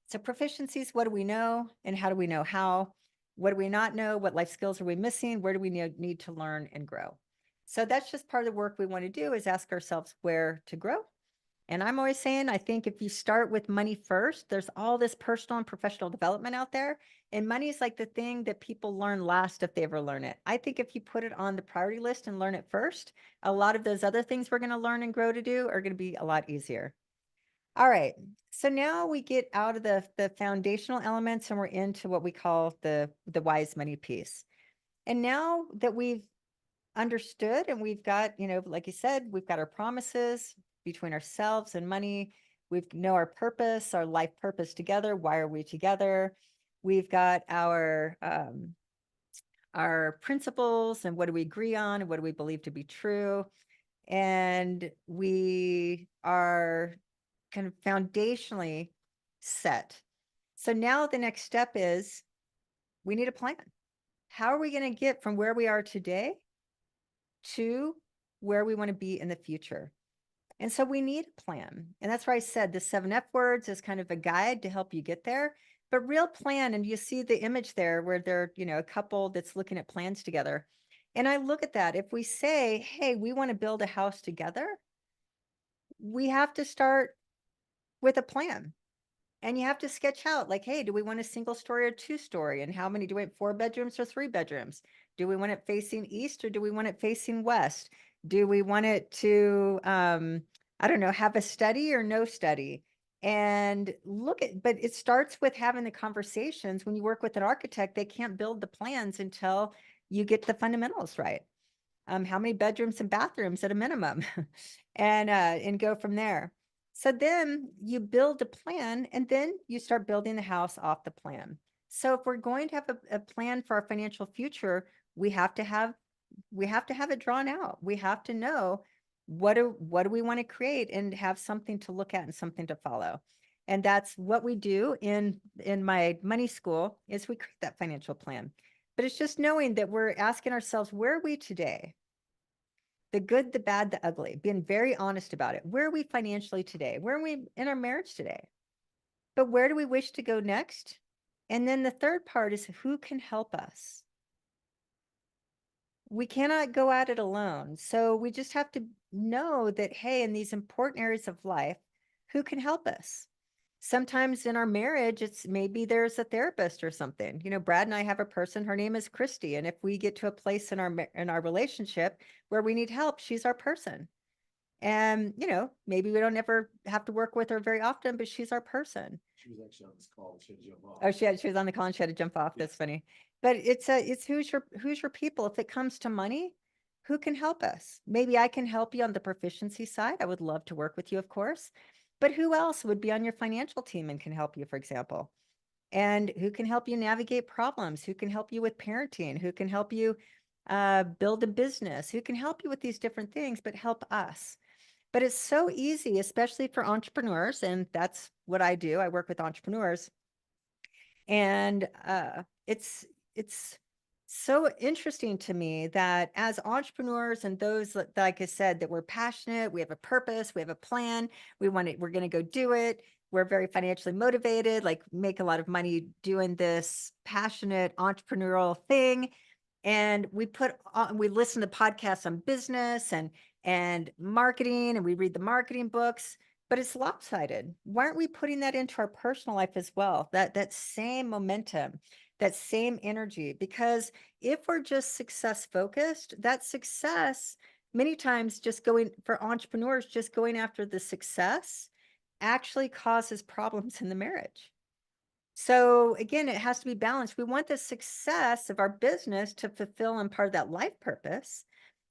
So proficiencies, what do we know and how do we know how? What do we not know? What life skills are we missing? Where do we need to learn and grow? So that's just part of the work we want to do, is ask ourselves where to grow. And I'm always saying, I think if you start with money first, there's all this personal and professional development out there. And money is like the thing that people learn last if they ever learn it. I think if you put it on the priority list and learn it first, a lot of those other things we're going to learn and grow to do are going to be a lot easier. All right. So now we get out of the foundational elements and we're into what we call the wise money piece. And now that we've understood and we've got, like you said, we've got our promises between ourselves and money. We know our purpose, our life purpose together. Why are we together? We've got our principles and what do we agree on and what do we believe to be true. And we are kind of foundationally set. So now the next step is we need a plan. How are we going to get from where we are today to where we want to be in the future? And so we need a plan. And that's why I said the 7F words is kind of a guide to help you get there. But real plan, and you see the image there where they're, a couple that's looking at plans together. And I look at that. If we say, hey, we want to build a house together, we have to start with a plan. And you have to sketch out like, hey, do we want a single story or 2-story? And how many do we want, 4 bedrooms or 3 bedrooms? Do we want it facing east or do we want it facing west? Do we want it to, I don't know, have a study or no study? And but it starts with having the conversations. When you work with an architect, they can't build the plans until you get the fundamentals right. How many bedrooms and bathrooms at a minimum, and go from there. So then you build a plan and then you start building the house off the plan. So if we're going to have a plan for our financial future, we have to have it drawn out. We have to know what do we want to create and have something to look at and something to follow. And that's what we do in my money school is we create that financial plan. But it's just knowing that we're asking ourselves, where are we today? The good, the bad, the ugly, being very honest about it. Where are we financially today? Where are we in our marriage today? But where do we wish to go next? And then the third part is who can help us? We cannot go at it alone. So we just have to know that, hey, in these important areas of life, who can help us? Sometimes in our marriage, it's maybe there's a therapist or something. Brad and I have a person, her name is Christy. And if we get to a place in our relationship where we need help, she's our person. And, maybe we don't ever have to work with her very often, but she's our person. She was actually on this call. She had to jump off. Oh, she was on the call and she had to jump off. That's funny. But it's who's your people. If it comes to money, who can help us? Maybe I can help you on the proficiency side. I would love to work with you, of course. But who else would be on your financial team and can help you, for example? And who can help you navigate problems? Who can help you with parenting? Who can help you build a business? Who can help you with these different things, but help us? But it's so easy, especially for entrepreneurs. And that's what I do. I work with entrepreneurs. And it's so interesting to me that as entrepreneurs and those, like I said, that we're passionate, we have a purpose, we have a plan, we're going to go do it. We're very financially motivated, like make a lot of money doing this passionate entrepreneurial thing. And we listen to podcasts on business and marketing, and we read the marketing books, but it's lopsided. Why aren't we putting that into our personal life as well? That same momentum, that same energy, because if we're just success focused, that success many times just going for entrepreneurs, just going after the success actually causes problems in the marriage. So again, it has to be balanced. We want the success of our business to fulfill and part of that life purpose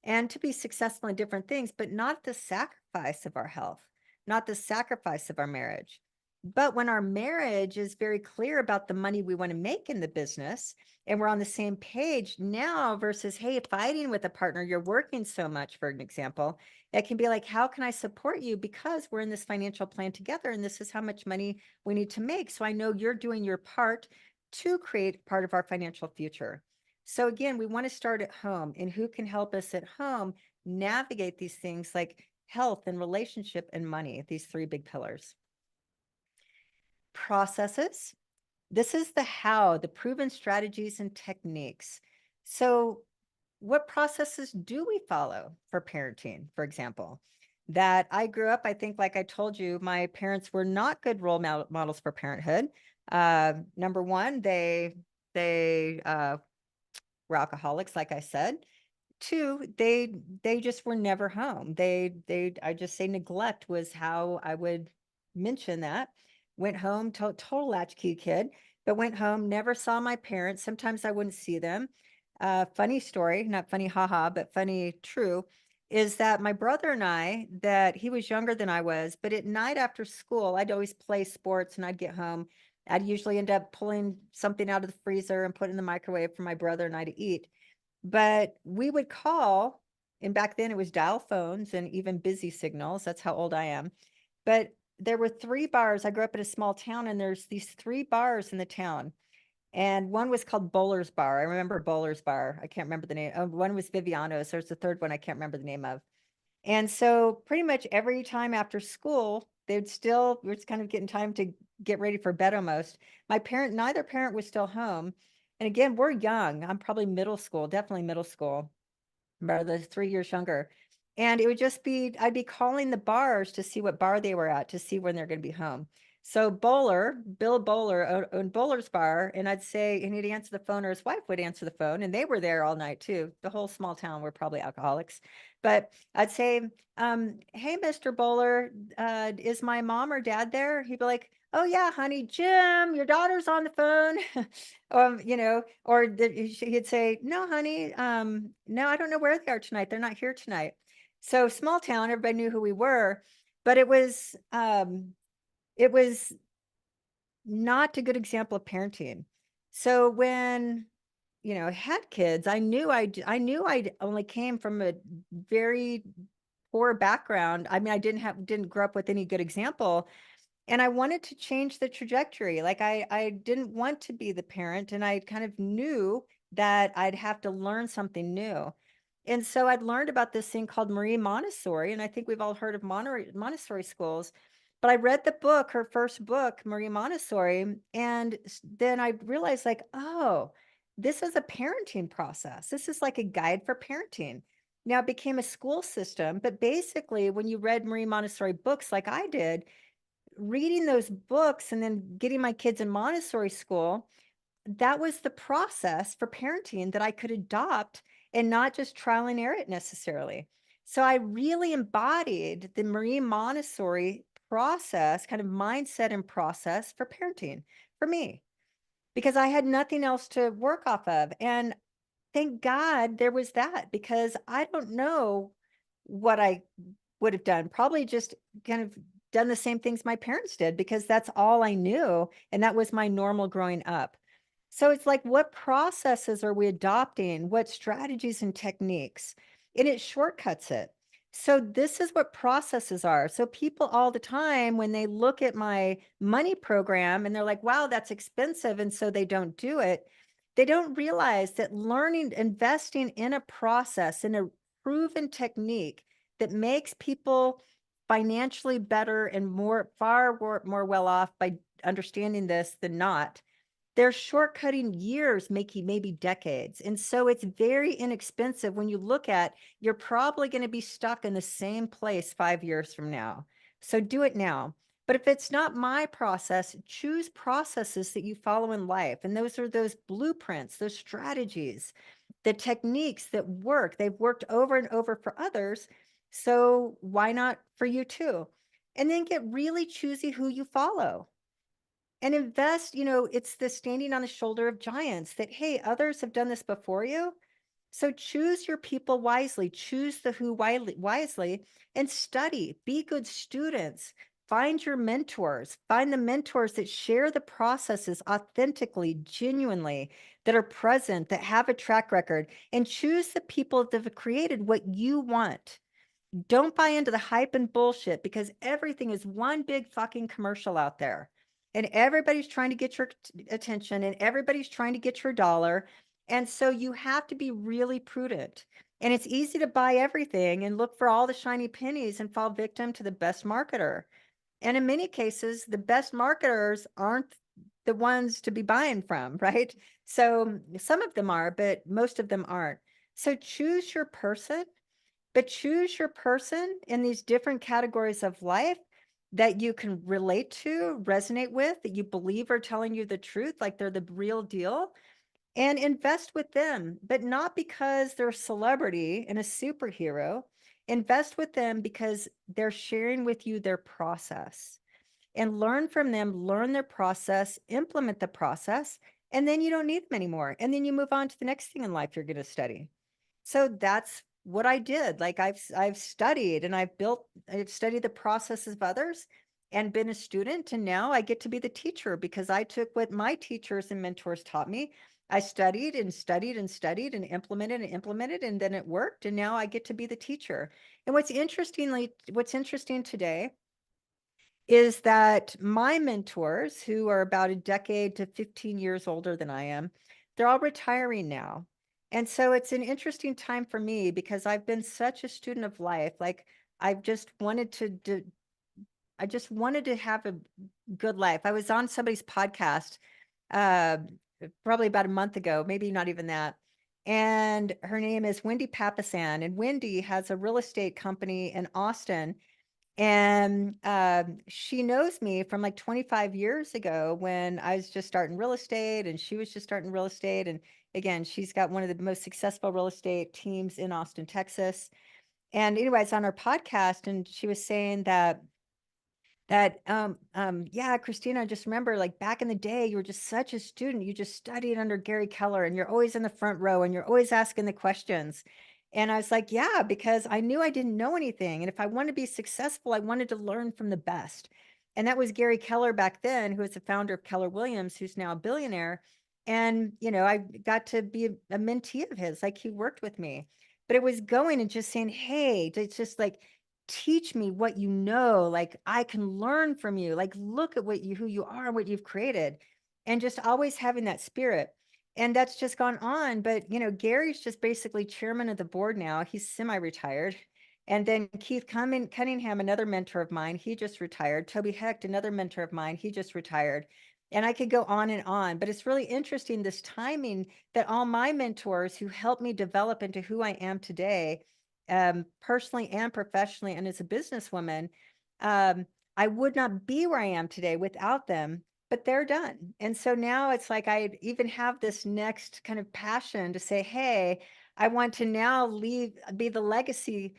and to be successful in different things, but not the sacrifice of our health, not the sacrifice of our marriage. But when our marriage is very clear about the money we want to make in the business and we're on the same page now versus, hey, fighting with a partner, you're working so much, for an example, it can be like, how can I support you? Because we're in this financial plan together and this is how much money we need to make. So I know you're doing your part to create part of our financial future. So again, we want to start at home, and who can help us at home navigate these things like health and relationship and money, these 3 big pillars. Processes. This is the how, the proven strategies and techniques. So what processes do we follow for parenting, for example? That I grew up, I think, like I told you, my parents were not good role models for parenthood. Number one, they were alcoholics, like I said. 2, they just were never home. I just say neglect was how I would mention that. Went home, total latchkey kid, but went home, never saw my parents. Sometimes I wouldn't see them. Funny story, not funny, haha, but funny, true, is that my brother and I, that he was younger than I was, but at night after school, I'd always play sports and I'd get home. I'd usually end up pulling something out of the freezer and put it in the microwave for my brother and I to eat. But we would call, and back then it was dial phones and even busy signals. That's how old I am. But there were 3 bars. I grew up in a small town, and there's these 3 bars in the town. And one was called Bowler's Bar. I remember Bowler's Bar. I can't remember the name. One was Viviano's. There's the third one I can't remember the name of. And so pretty much every time after school, we were kind of getting time to get ready for bed almost. Neither parent was still home. And again, we're young. I'm probably middle school, definitely middle school, about the 3 years younger. And it would just be, I'd be calling the bars to see what bar they were at, to see when they're going to be home. So Bill Bowler owned Bowler's Bar, and I'd say, and he'd answer the phone, or his wife would answer the phone, and they were there all night too. The whole small town were probably alcoholics. But I'd say, hey, Mr. Bowler, is my mom or dad there? He'd be like, oh yeah, honey, Jim, your daughter's on the phone. Or he'd say, no, honey, no, I don't know where they are tonight. They're not here tonight. So small town, everybody knew who we were, but it was not a good example of parenting. So when, I had kids, I knew I only came from a very poor background. I mean, I didn't grow up with any good example, and I wanted to change the trajectory. Like I didn't want to be the parent, and I kind of knew that I'd have to learn something new. And so I'd learned about this thing called Marie Montessori, and I think we've all heard of Montessori schools. But I read the book, her first book, Marie Montessori, and then I realized, like, oh, this is a parenting process. This is like a guide for parenting. Now it became a school system, but basically, when you read Marie Montessori books like I did, reading those books and then getting my kids in Montessori school, that was the process for parenting that I could adopt and not just trial and error it necessarily. So I really embodied the Marie Montessori process, kind of mindset and process for parenting for me, because I had nothing else to work off of. And thank God there was that, because I don't know what I would have done. Probably just kind of done the same things my parents did, because that's all I knew. And that was my normal growing up. So it's like, what processes are we adopting? What strategies and techniques? And it shortcuts it. So this is what processes are. So people all the time, when they look at my money program and they're like, wow, that's expensive, and so they don't do it, they don't realize that investing in a process, in a proven technique that makes people financially better and far more well off by understanding this than not, they're shortcutting years, making maybe decades. And so it's very inexpensive. When you look at, you're probably going to be stuck in the same place 5 years from now. So do it now. But if it's not my process, choose processes that you follow in life. And those are those blueprints, those strategies, the techniques that work. They've worked over and over for others. So why not for you too? And then get really choosy who you follow and invest. It's the standing on the shoulder of giants that, hey, others have done this before you. So choose your people wisely, choose the who wisely, and study, be good students. Find your mentors, find the mentors that share the processes authentically, genuinely, that are present, that have a track record, and choose the people that have created what you want. Don't buy into the hype and bullshit, because everything is one big fucking commercial out there. And everybody's trying to get your attention, and everybody's trying to get your dollar. And so you have to be really prudent. And it's easy to buy everything and look for all the shiny pennies and fall victim to the best marketer. And in many cases, the best marketers aren't the ones to be buying from, right? So some of them are, but most of them aren't. So choose your person, but choose your person in these different categories of life that you can relate to, resonate with, that you believe are telling you the truth, like they're the real deal, and invest with them, but not because they're a celebrity and a superhero. Invest with them because they're sharing with you their process, and learn from them, learn their process, implement the process, and then you don't need them anymore. And then you move on to the next thing in life you're going to study. So that's what I did. Like I've studied and I've studied the processes of others and been a student. And now I get to be the teacher because I took what my teachers and mentors taught me. I studied and studied and studied and implemented, and then it worked. And now I get to be the teacher. And what's interesting today is that my mentors, who are about a decade to 15 years older than I am, they're all retiring now. And so it's an interesting time for me because I've been such a student of life. Like I've just wanted to do, I just wanted to have a good life. I was on somebody's podcast uh, probably about a month ago, maybe not even that. And her name is Wendy Papasan. And Wendy has a real estate company in Austin, and she knows me from like 25 years ago when I was just starting real estate and she was just starting real estate. And again, she's got one of the most successful real estate teams in Austin, Texas. And anyways, on our podcast, and she was saying yeah, Christina, I just remember like back in the day, you were just such a student. You just studied under Gary Keller and you're always in the front row and you're always asking the questions. And I was like, yeah, because I knew I didn't know anything. And if I wanted to be successful, I wanted to learn from the best. And that was Gary Keller back then, who was the founder of Keller Williams, who's now a billionaire. And, I got to be a mentee of his, like he worked with me. But it was going and just saying, hey, it's just like, teach me what you know, like I can learn from you, like look at who you are and what you've created, and just always having that spirit. And that's just gone on. But Gary's just basically chairman of the board now. He's semi-retired. And then Keith Cunningham, another mentor of mine, he just retired. Toby Hecht, another mentor of mine, he just retired. And I could go on, but it's really interesting, this timing, that all my mentors who helped me develop into who I am today, personally and professionally, and as a businesswoman, um, I would not be where I am today without them, but they're done. And so now it's like I even have this next kind of passion to say, hey, I want to now be the legacy,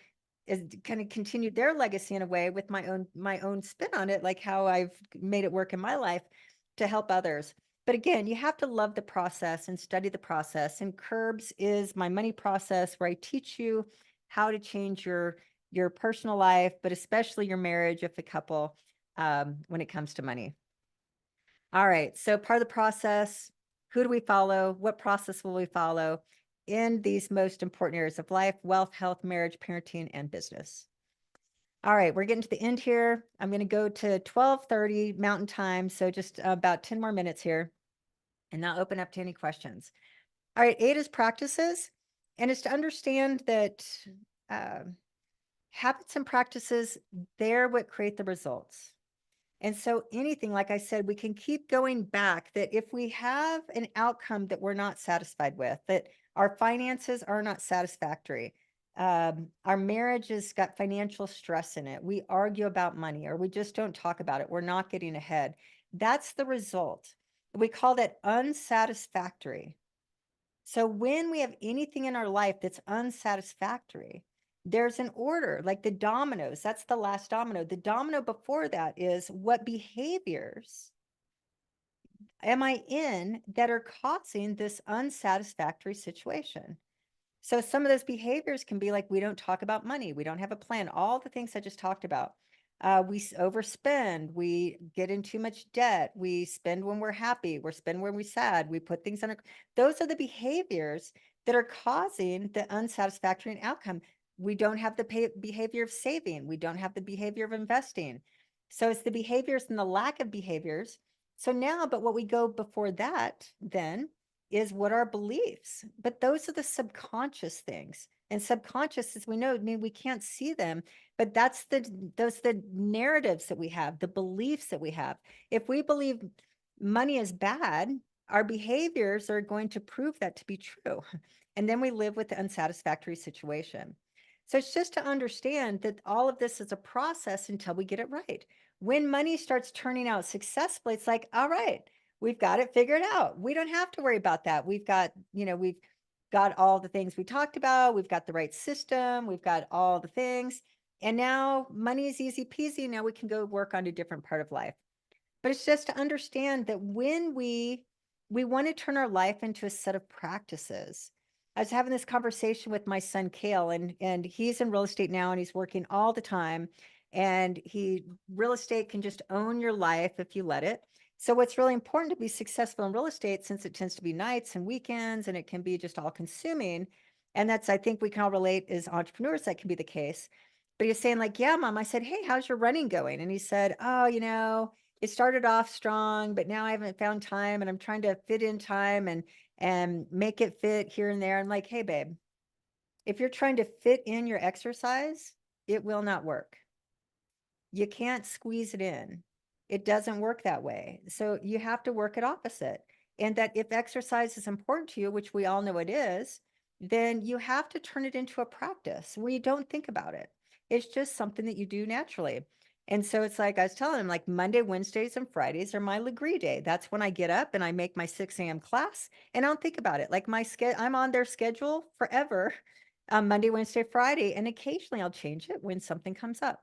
is kind of continue their legacy in a way with my own spin on it, like how I've made it work in my life to help others. But again, you have to love the process and study the process. And Curbs is my money process where I teach you how to change your personal life, but especially your marriage if a couple, when it comes to money. All right. So part of the process, who do we follow? What process will we follow in these most important areas of life: wealth, health, marriage, parenting, and business? All right, we're getting to the end here. I'm going to go to 12:30 Mountain Time, so just about 10 more minutes here, and I'll open up to any questions. All right, 8 is practices, and it's to understand that uh, habits and practices, they're what create the results. And so anything, like I said, we can keep going back, that if we have an outcome that we're not satisfied with, that our finances are not satisfactory, our marriage has got financial stress in it, we argue about money, or we just don't talk about it, we're not getting ahead. That's the result. We call that unsatisfactory. So when we have anything in our life that's unsatisfactory, there's an order, like the dominoes. That's the last domino. The domino before that is, what behaviors am I in that are causing this unsatisfactory situation? So some of those behaviors can be like, we don't talk about money, we don't have a plan, all the things I just talked about. We overspend, we get in too much debt, we spend when we're happy, we spend when we're sad, we put things on those are the behaviors that are causing the unsatisfactory outcome. We don't have the behavior of saving, we don't have the behavior of investing. So it's the behaviors and the lack of behaviors. So now, but what we go before that then is what our beliefs, but those are the subconscious things. And subconscious, as we know, I mean, we can't see them, but those the narratives that we have, the beliefs that we have. If we believe money is bad, our behaviors are going to prove that to be true. And then we live with the unsatisfactory situation. So it's just to understand that all of this is a process until we get it right. When money starts turning out successfully, it's like, all right, we've got it figured out. We don't have to worry about that. We've got all the things we talked about. We've got the right system. We've got all the things. And now money is easy peasy. Now we can go work on a different part of life. But it's just to understand that when we we want to turn our life into a set of practices. I was having this conversation with my son Kale, and he's in real estate now, and he's working all the time. And real estate can just own your life if you let it. So what's really important to be successful in real estate, since it tends to be nights and weekends, and it can be just all consuming. And that's, I think we can all relate as entrepreneurs, that can be the case. But he's saying like, yeah, mom, I said, hey, how's your running going? And he said, oh, it started off strong, but now I haven't found time, and I'm trying to fit in time and make it fit here and there. I'm like, hey, babe, if you're trying to fit in your exercise, it will not work. You can't squeeze it in. It doesn't work that way. So you have to work it opposite. And that if exercise is important to you, which we all know it is, then you have to turn it into a practice where you don't think about it. It's just something that you do naturally. And so it's like I was telling him, like Monday, Wednesdays, and Fridays are my Legree day. That's when I get up and I make my 6 a.m. class, and I don't think about it. Like I'm on their schedule forever, Monday, Wednesday, Friday, and occasionally I'll change it when something comes up.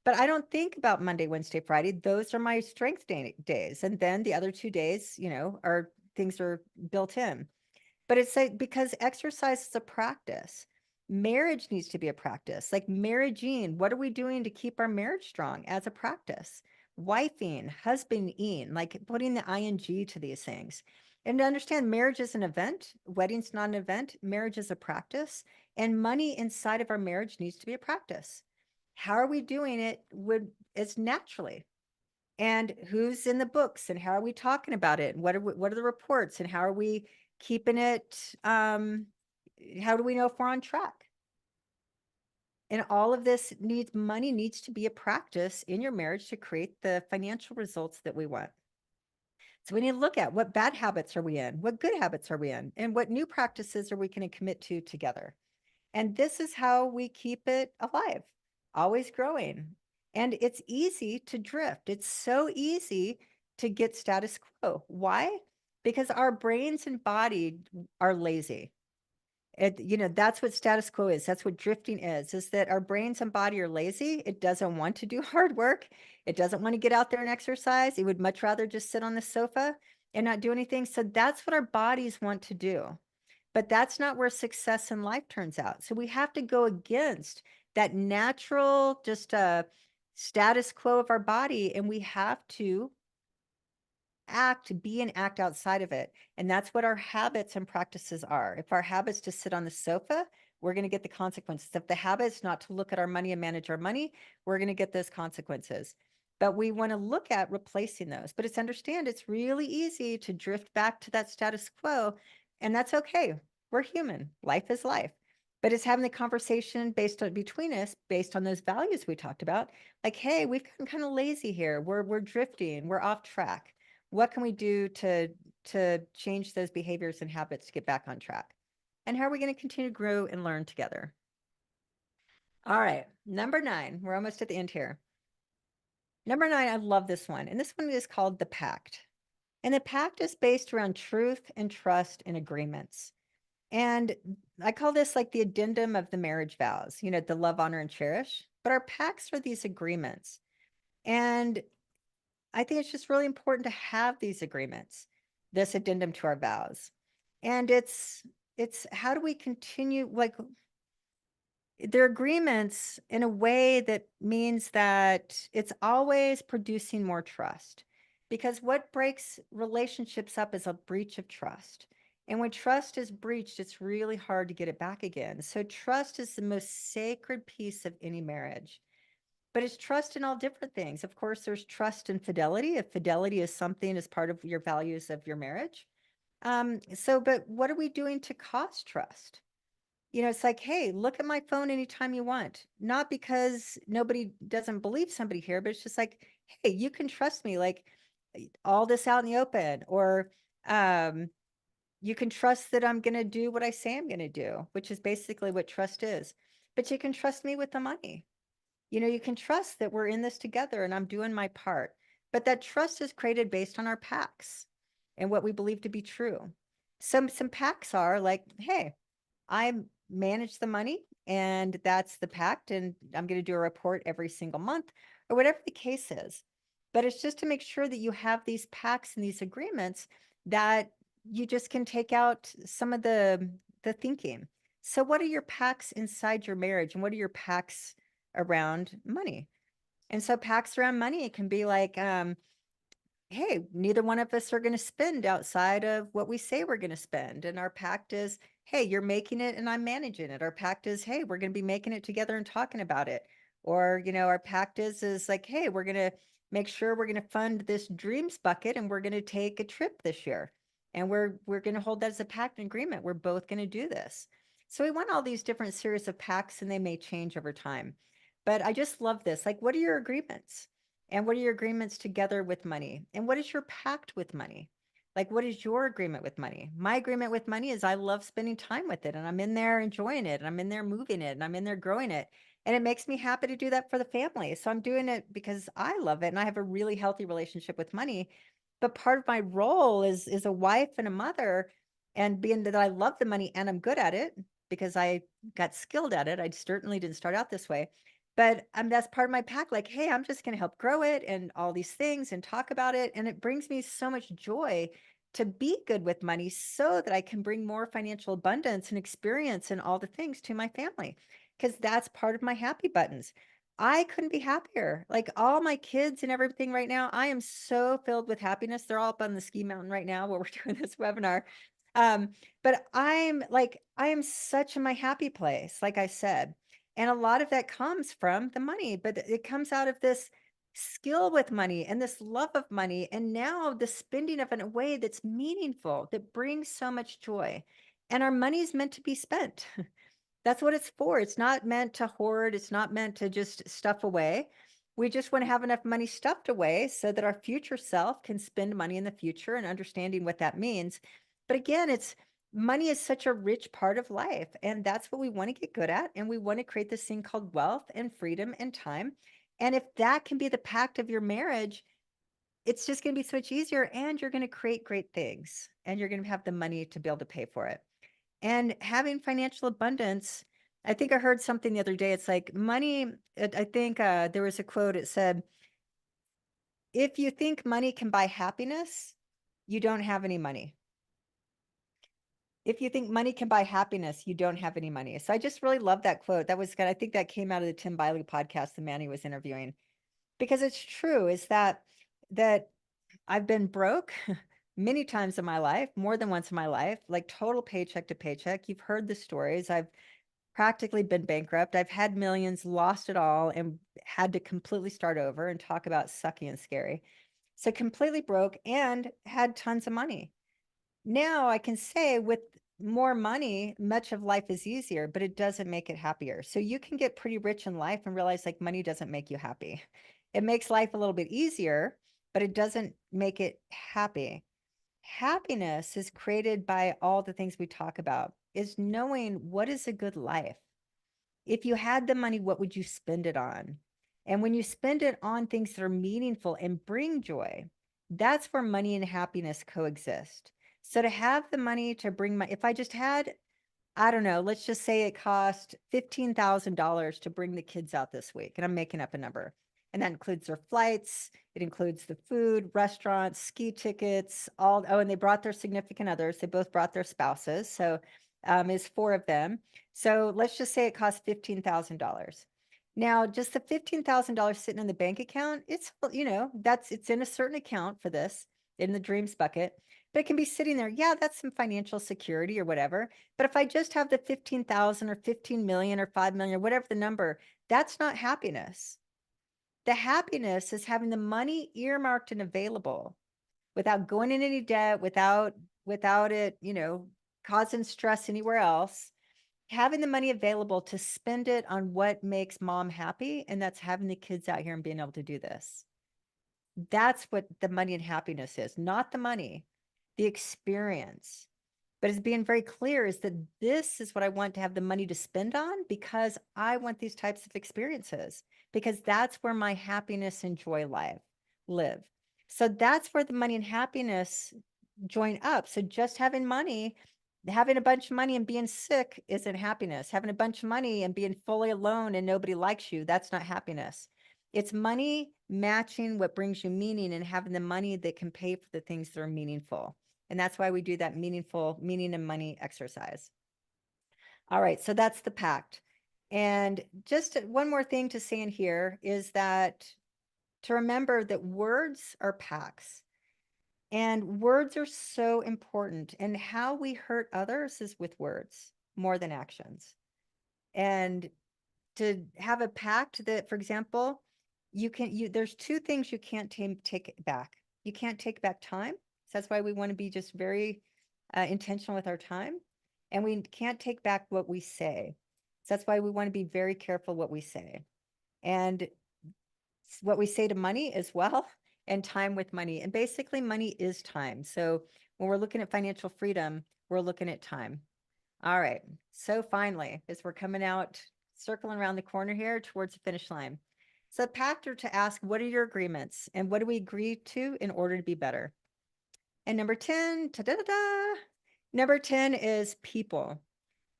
But I don't think about Monday, Wednesday, Friday. Those are my strength days. And then the other 2 days, are things are built in. But it's like, because exercise is a practice. Marriage needs to be a practice. Like marriaging, what are we doing to keep our marriage strong as a practice? Wifing, husbanding, like putting the ing to these things. And to understand, marriage is an event, wedding's not an event, marriage is a practice, and money inside of our marriage needs to be a practice. How are we doing it it's naturally? And who's in the books, and how are we talking about it? And what are the reports, and how are we keeping it? How do we know if we're on track? And all of this money needs to be a practice in your marriage to create the financial results that we want. So we need to look at what bad habits are we in, what good habits are we in, and what new practices are we going to commit to together. And this is how we keep it alive, always growing. And it's easy to drift. It's so easy to get status quo. Why? Because our brains and body are lazy. That's what status quo is. That's what drifting is that our brains and body are lazy. It doesn't want to do hard work. It doesn't want to get out there and exercise. It would much rather just sit on the sofa and not do anything. So that's what our bodies want to do. But that's not where success in life turns out. So we have to go against that natural, just status quo of our body, and we have to be and act outside of it. And that's what our habits and practices are. If our habits to sit on the sofa, we're going to get the consequences. If the habits not to look at our money and manage our money, we're going to get those consequences. But we want to look at replacing those. But it's really easy to drift back to that status quo. And that's okay. We're human. Life is life. But it's having the conversation between us based on those values we talked about. Like, hey, we've gotten kind of lazy here. We're drifting. We're off track. What can we do to change those behaviors and habits to get back on track? And how are we going to continue to grow and learn together? All right, number 9. We're almost at the end here. Number 9, I love this one. And this one is called the pact. And the pact is based around truth and trust and agreements. And I call this like the addendum of the marriage vows, the love, honor, and cherish. But our pacts are these agreements. And I think it's just really important to have these agreements, this addendum to our vows. And it's how do we continue, like they're agreements in a way that means that it's always producing more trust. Because what breaks relationships up is a breach of trust. And when trust is breached, it's really hard to get it back again. So trust is the most sacred piece of any marriage. But it's trust in all different things. Of course, there's trust and fidelity. If fidelity is something as part of your values of your marriage. But what are we doing to cause trust? It's like, hey, look at my phone anytime you want. Not because nobody doesn't believe somebody here, but it's just like, hey, you can trust me, like all this out in the open, or you can trust that I'm going to do what I say I'm going to do, which is basically what trust is. But you can trust me with the money. You can trust that we're in this together and I'm doing my part. But that trust is created based on our pacts and what we believe to be true. Some pacts are like, hey, I manage the money and that's the pact, and I'm going to do a report every single month, or whatever the case is. But it's just to make sure that you have these pacts and these agreements that you just can take out some of the thinking. So what are your pacts inside your marriage, and what are your pacts around money? And so pacts around money, it can be like, hey, neither one of us are going to spend outside of what we say we're going to spend. And our pact is, hey, you're making it and I'm managing it. Our pact is, hey, we're going to be making it together and talking about it. Or, our pact is like, hey, we're going to make sure we're going to fund this dreams bucket and we're going to take a trip this year. And we're going to hold that as a pact and agreement. We're both going to do this. So we want all these different series of pacts, and they may change over time. But I just love this. Like, what are your agreements? And what are your agreements together with money? And what is your pact with money? Like, what is your agreement with money? My agreement with money is I love spending time with it, and I'm in there enjoying it, and I'm in there moving it, and I'm in there growing it. And it makes me happy to do that for the family. So I'm doing it because I love it, and I have a really healthy relationship with money. But part of my role is a wife and a mother, and being that I love the money and I'm good at it because I got skilled at it. I certainly didn't start out this way. But that's part of my pack. Like, hey, I'm just going to help grow it and all these things and talk about it. And it brings me so much joy to be good with money so that I can bring more financial abundance and experience and all the things to my family, because that's part of my happy buttons. I couldn't be happier. Like, all my kids and everything right now, I am so filled with happiness. They're all up on the ski mountain right now while we're doing this webinar. Um, but I am such in my happy place, like I said. And a lot of that comes from the money, but it comes out of this skill with money and this love of money. And now the spending of it in a way that's meaningful, that brings so much joy. And our money is meant to be spent. That's what it's for. It's not meant to hoard. It's not meant to just stuff away. We just want to have enough money stuffed away so that our future self can spend money in the future, and understanding what that means. But again, it's money is such a rich part of life, and that's what we want to get good at. And we want to create this thing called wealth and freedom and time. And if that can be the pact of your marriage, it's just going to be so much easier, and you're going to create great things, and you're going to have the money to be able to pay for it. And having financial abundance, I think I heard something the other day. It's like money. I think there was a quote. It said, if you think money can buy happiness, you don't have any money. If you think money can buy happiness, you don't have any money. So I just really love that quote. That was good. I think that came out of the Tim Biley podcast, the man he was interviewing, because it's true. Is that I've been broke many times in my life, more than once in my life, like total paycheck to paycheck. You've heard the stories. I've practically been bankrupt. I've had millions, lost it all, and had to completely start over, and talk about sucky and scary. So completely broke and had tons of money. Now I can say with more money, much of life is easier, but it doesn't make it happier. So you can get pretty rich in life and realize like money doesn't make you happy. It makes life a little bit easier, but it doesn't make it happy. Happiness is created by all the things we talk about, is knowing what is a good life. If you had the money, what would you spend it on? And when you spend it on things that are meaningful and bring joy, that's where money and happiness coexist. So to have the money to bring my, if I just had, I don't know, let's just say it cost $15,000 to bring the kids out this week, and I'm making up a number. And that includes their flights, it includes the food, restaurants, ski tickets, all. Oh, and they brought their significant others. They both brought their spouses. So is four of them. So let's just say it costs $15,000. Now, just the $15,000 sitting in the bank account, it's, it's in a certain account for this, in the dreams bucket, but it can be sitting there. Yeah, that's some financial security or whatever. But if I just have the 15,000 or 15 million or 5 million or whatever the number, that's not happiness. The happiness is having the money earmarked and available without going in any debt, without it, causing stress anywhere else. Having the money available to spend it on what makes mom happy, and that's having the kids out here and being able to do this. That's what the money and happiness is, not the money, the experience. But it's being very clear is that this is what I want to have the money to spend on, because I want these types of experiences, because that's where my happiness and joy live. So that's where the money and happiness join up. So just having money, having a bunch of money and being sick isn't happiness. Having a bunch of money and being fully alone and nobody likes you, that's not happiness. It's money matching what brings you meaning, and having the money that can pay for the things that are meaningful. And that's why we do that meaningful meaning and money exercise. All right, so that's the pact. And just one more thing to say in here is that to remember that words are pacts. And words are so important. And how we hurt others is with words more than actions. And to have a pact that, for example, there's two things you can't take back. You can't take back time. So that's why we want to be just very intentional with our time. And we can't take back what we say. So that's why we want to be very careful what we say. And what we say to money as well, and time with money. And basically, money is time. So when we're looking at financial freedom, we're looking at time. All right. So finally, as we're coming out, circling around the corner here towards the finish line. So pact or to ask, what are your agreements and what do we agree to in order to be better? And number 10, ta-da-da-da. Number 10 is people.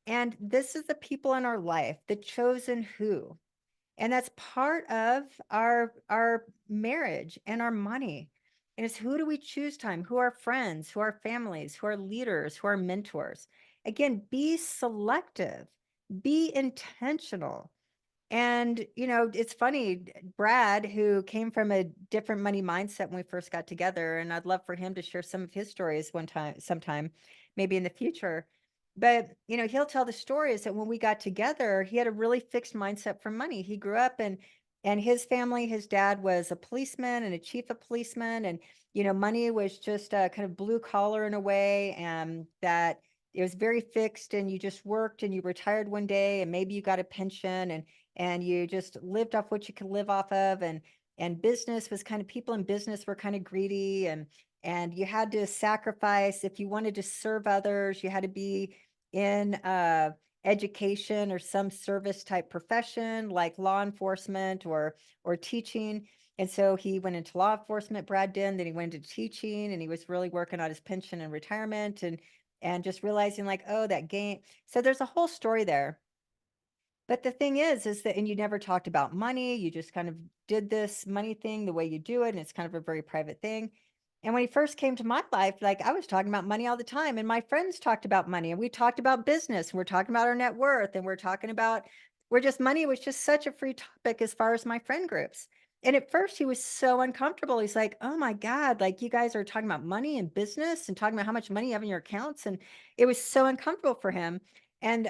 And this is the people in our life, the chosen who. And that's part of our marriage and our money. And it's who do we choose time? Who are friends? Who are families? Who are leaders? Who are mentors? Again, be selective, be intentional. And, it's funny, Brad, who came from a different money mindset when we first got together, and I'd love for him to share some of his stories sometime, maybe in the future. But, he'll tell the stories that when we got together, he had a really fixed mindset for money. He grew up and his family, his dad was a policeman and a chief of policemen. And, money was just kind of blue collar in a way, and that it was very fixed, and you just worked and you retired one day and maybe you got a pension, and you just lived off what you could live off of. And business was kind of, people in business were kind of greedy, and you had to sacrifice if you wanted to serve others. You had to be in education or some service type profession like law enforcement or teaching. And so he went into law enforcement, Brad did, then he went into teaching, and he was really working on his pension and retirement, and just realizing like, oh, that game. So there's a whole story there. But the thing is that, and you never talked about money. You just kind of did this money thing the way you do it. And it's kind of a very private thing. And when he first came to my life, like I was talking about money all the time. And my friends talked about money, and we talked about business. And we're talking about our net worth. And money was just such a free topic as far as my friend groups. And at first he was so uncomfortable. He's like, oh my God, like you guys are talking about money and business and talking about how much money you have in your accounts. And it was so uncomfortable for him. And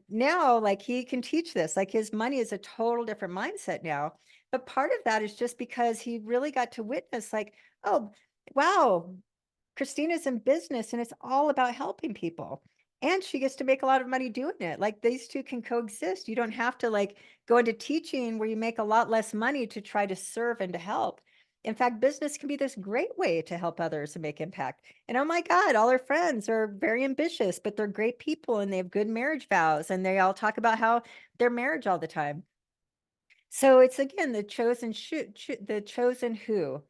now, like, he can teach this, like his money is a total different mindset now. But part of that is just because he really got to witness, like, oh, wow, Christina's in business and it's all about helping people. And she gets to make a lot of money doing it. Like these two can coexist. You don't have to like go into teaching where you make a lot less money to try to serve and to help. In fact, business can be this great way to help others and make impact. And oh my God, all our friends are very ambitious, but they're great people and they have good marriage vows. And they all talk about how their marriage all the time. So it's again the chosen who.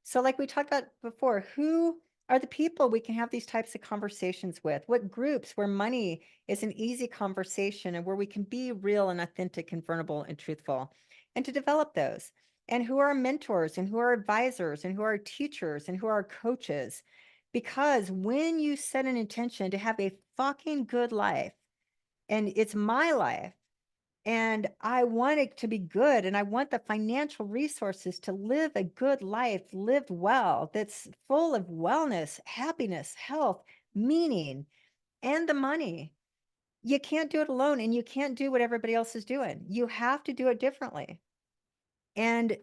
So like we talked about before, who are the people we can have these types of conversations with? What groups where money is an easy conversation and where we can be real and authentic and vulnerable and truthful, and to develop those. And who are our mentors and who are advisors and who are teachers and who are coaches? Because when you set an intention to have a fucking good life, and it's my life, and I want it to be good, and I want the financial resources to live a good life, lived well, that's full of wellness, happiness, health, meaning, and the money. You can't do it alone, and you can't do what everybody else is doing. You have to do it differently. And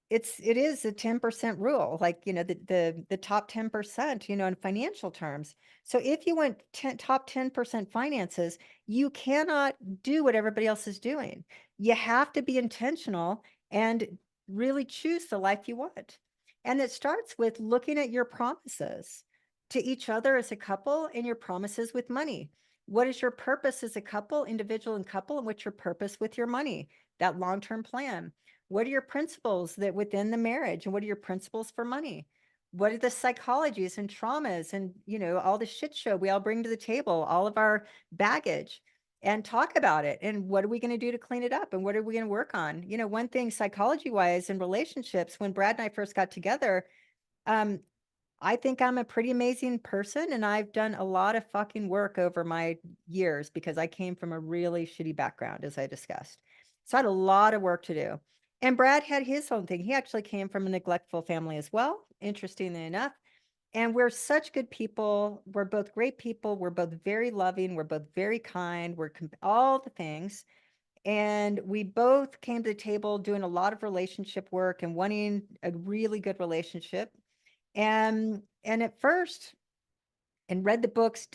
it is a 10% rule, like, the top 10%, in financial terms. So if you want top 10% finances, you cannot do what everybody else is doing. You have to be intentional and really choose the life you want. And it starts with looking at your promises to each other as a couple and your promises with money. What is your purpose as a couple, individual and couple, and what's your purpose with your money? That long-term plan. What are your principles that within the marriage, and what are your principles for money? What are the psychologies and traumas and, all the shit show we all bring to the table, all of our baggage, and talk about it. And what are we going to do to clean it up? And what are we going to work on? One thing psychology wise in relationships, when Brad and I first got together, um, I think I'm a pretty amazing person, and I've done a lot of fucking work over my years because I came from a really shitty background, as I discussed. So I had a lot of work to do. And Brad had his own thing. He actually came from a neglectful family as well, interestingly enough. And we're such good people. We're both great people. We're both very loving. We're both very kind. All the things. And we both came to the table doing a lot of relationship work and wanting a really good relationship. And at first, and read the books,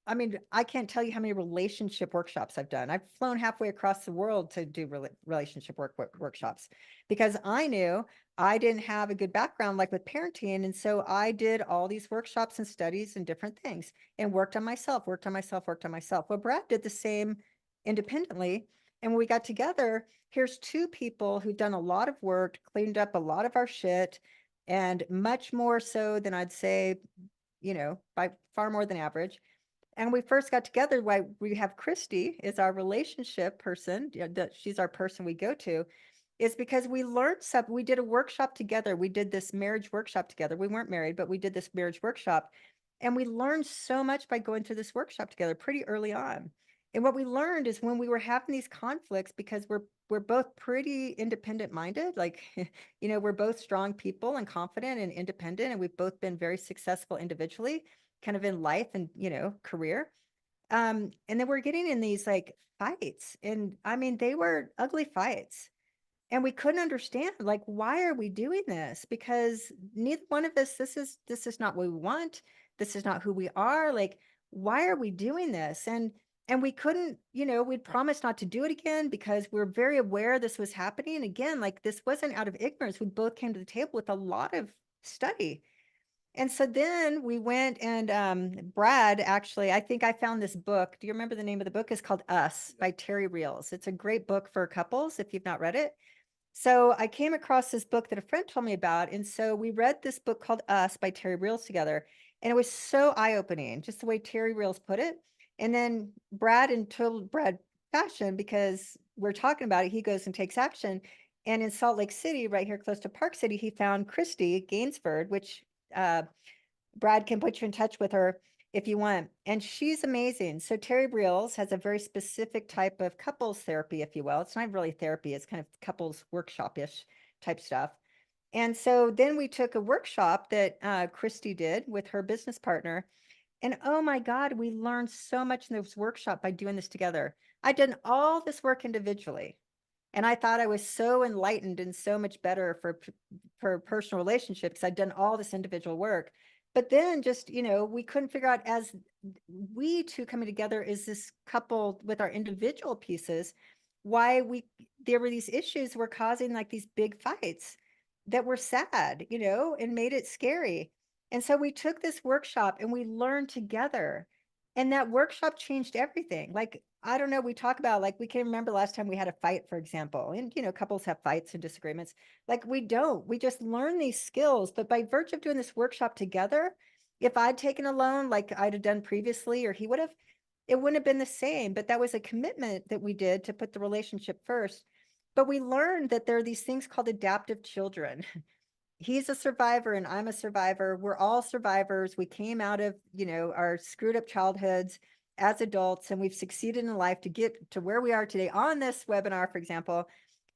I mean, I can't tell you how many relationship workshops I've done. I've flown halfway across the world to do relationship workshops because I knew I didn't have a good background like with parenting. And so I did all these workshops and studies and different things and worked on myself, worked on myself, worked on myself. Well, Brad did the same independently. And when we got together, here's two people who've done a lot of work, cleaned up a lot of our shit, and much more so than I'd say, by far more than average. And we first got together, why we have Christy is our relationship person. She's our person we go to, is because we learned something. We did a workshop together. We did this marriage workshop together. We weren't married, but we did this marriage workshop. And we learned so much by going through this workshop together pretty early on. And what we learned is when we were having these conflicts, because we're both pretty independent minded, like, we're both strong people and confident and independent, and we've both been very successful individually, kind of in life and, career. And then we're getting in these like fights. And I mean, they were ugly fights. And we couldn't understand, like, why are we doing this? Because neither one of us, this is not what we want. This is not who we are. Like, why are we doing this? And we couldn't, we'd promised not to do it again because we're very aware this was happening. Again, like this wasn't out of ignorance. We both came to the table with a lot of study. And so then we went and Brad, actually, I think I found this book. Do you remember the name of the book? It's called Us by Terry Reals. It's a great book for couples if you've not read it. So I came across this book that a friend told me about. And so we read this book called Us by Terry Reals together. And it was so eye-opening, just the way Terry Reals put it. And then Brad, in total Brad fashion, because we're talking about it, he goes and takes action. And in Salt Lake City, right here close to Park City, he found Christy Gainsford, which uh, Brad can put you in touch with her if you want. And she's amazing. So Terry Reals has a very specific type of couples therapy, if you will. It's not really therapy, it's kind of couples workshop-ish type stuff. And so then we took a workshop that Christy did with her business partner. And oh my God, we learned so much in this workshop by doing this together. I'd done all this work individually. And I thought I was so enlightened and so much better for personal relationships. I'd done all this individual work. But then just, we couldn't figure out, as we two coming together as this couple with our individual pieces, why there were these issues were causing like these big fights that were sad, and made it scary. And so we took this workshop and we learned together. And that workshop changed everything. Like, I don't know, we talk about, like, we can remember last time we had a fight, for example, and, couples have fights and disagreements. Like, we just learn these skills. But by virtue of doing this workshop together, if I'd taken a loan like I'd have done previously, or he would have, it wouldn't have been the same. But that was a commitment that we did to put the relationship first. But we learned that there are these things called adaptive children. He's a survivor and I'm a survivor. We're all survivors. We came out of, our screwed up childhoods as adults, and we've succeeded in life to get to where we are today on this webinar, for example.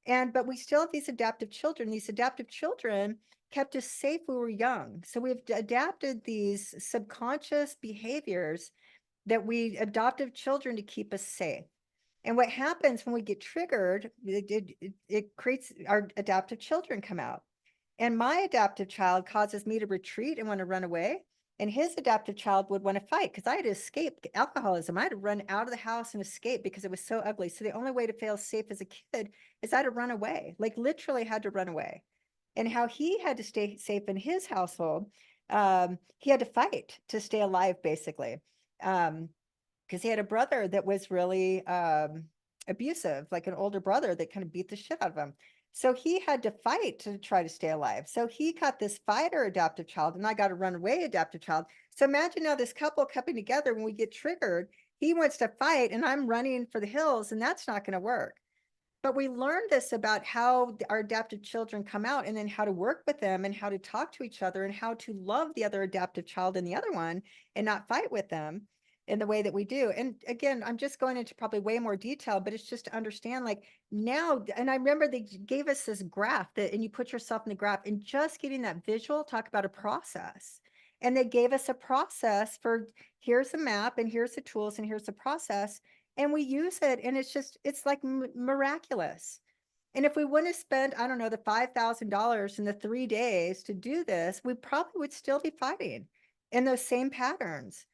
But we still have these adaptive children. These adaptive children kept us safe when we were young. So we've adapted these subconscious behaviors that we adoptive children to keep us safe. And what happens when we get triggered, it creates our adaptive children come out. And my adaptive child causes me to retreat and want to run away. And his adaptive child would want to fight because I had to escape alcoholism. I had to run out of the house and escape because it was so ugly. So the only way to feel safe as a kid is I had to run away, like literally had to run away. And how he had to stay safe in his household, he had to fight to stay alive, basically. Because he had a brother that was really abusive, like an older brother that kind of beat the shit out of him. So he had to fight to try to stay alive. So he got this fighter adaptive child, and I got a runaway adaptive child. So imagine now this couple coming together when we get triggered. He wants to fight, and I'm running for the hills, and that's not going to work. But we learned this about how our adaptive children come out and then how to work with them and how to talk to each other and how to love the other adaptive child and the other one and not fight with them in the way that we do. And again, I'm just going into probably way more detail, but it's just to understand like now, and I remember they gave us this graph that, and you put yourself in the graph and just getting that visual, talk about a process. And they gave us a process for here's the map and here's the tools and here's the process. And we use it and it's like miraculous. And if we wouldn't have spent, I don't know, the $5,000 in the 3 days to do this, we probably would still be fighting in those same patterns.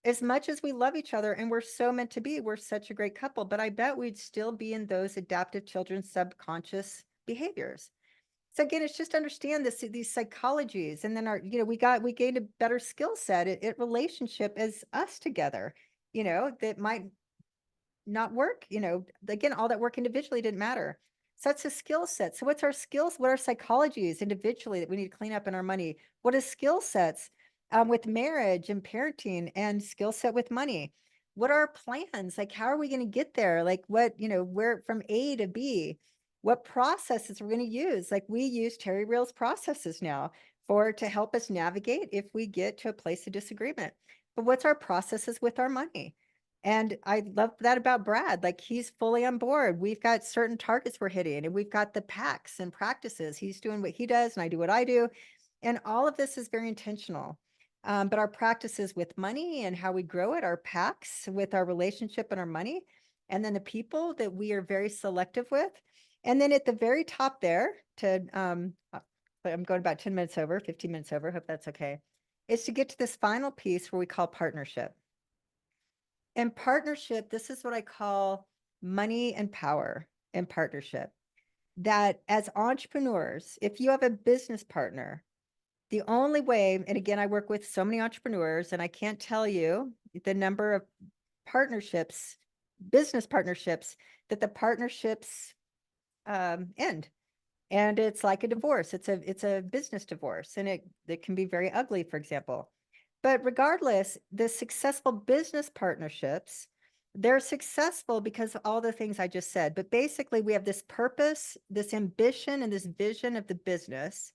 As much as we love each other and we're so meant to be, we're such a great couple, but I bet we'd still be in those adaptive children's subconscious behaviors. So again, it's just understand these psychologies, and then we gained a better skill set at relationship as us together, that might not work, again, all that work individually didn't matter. So that's a skill set. So what's our skills? What are psychologies individually that we need to clean up in our money? What is skill sets with marriage and parenting and skill set with money? What are our plans? Like, how are we going to get there? Like what, where from A to B, what processes we're going to use? Like we use Terry Reel's processes now to help us navigate if we get to a place of disagreement. But what's our processes with our money? And I love that about Brad. Like he's fully on board. We've got certain targets we're hitting and we've got the packs and practices. He's doing what he does and I do what I do. And all of this is very intentional. But our practices with money and how we grow it, our packs with our relationship and our money, and then the people that we are very selective with. And then at the very top there but I'm going about 10 minutes over, 15 minutes over. Hope that's okay. Is to get to this final piece where we call partnership. And partnership, this is what I call money and power in partnership. That as entrepreneurs, if you have a business partner, the only way, and again, I work with so many entrepreneurs, and I can't tell you the number of partnerships, business partnerships, that the partnerships end. And it's like a divorce. It's a business divorce, and it can be very ugly, for example. But regardless, the successful business partnerships, they're successful because of all the things I just said. But basically, we have this purpose, this ambition, and this vision of the business.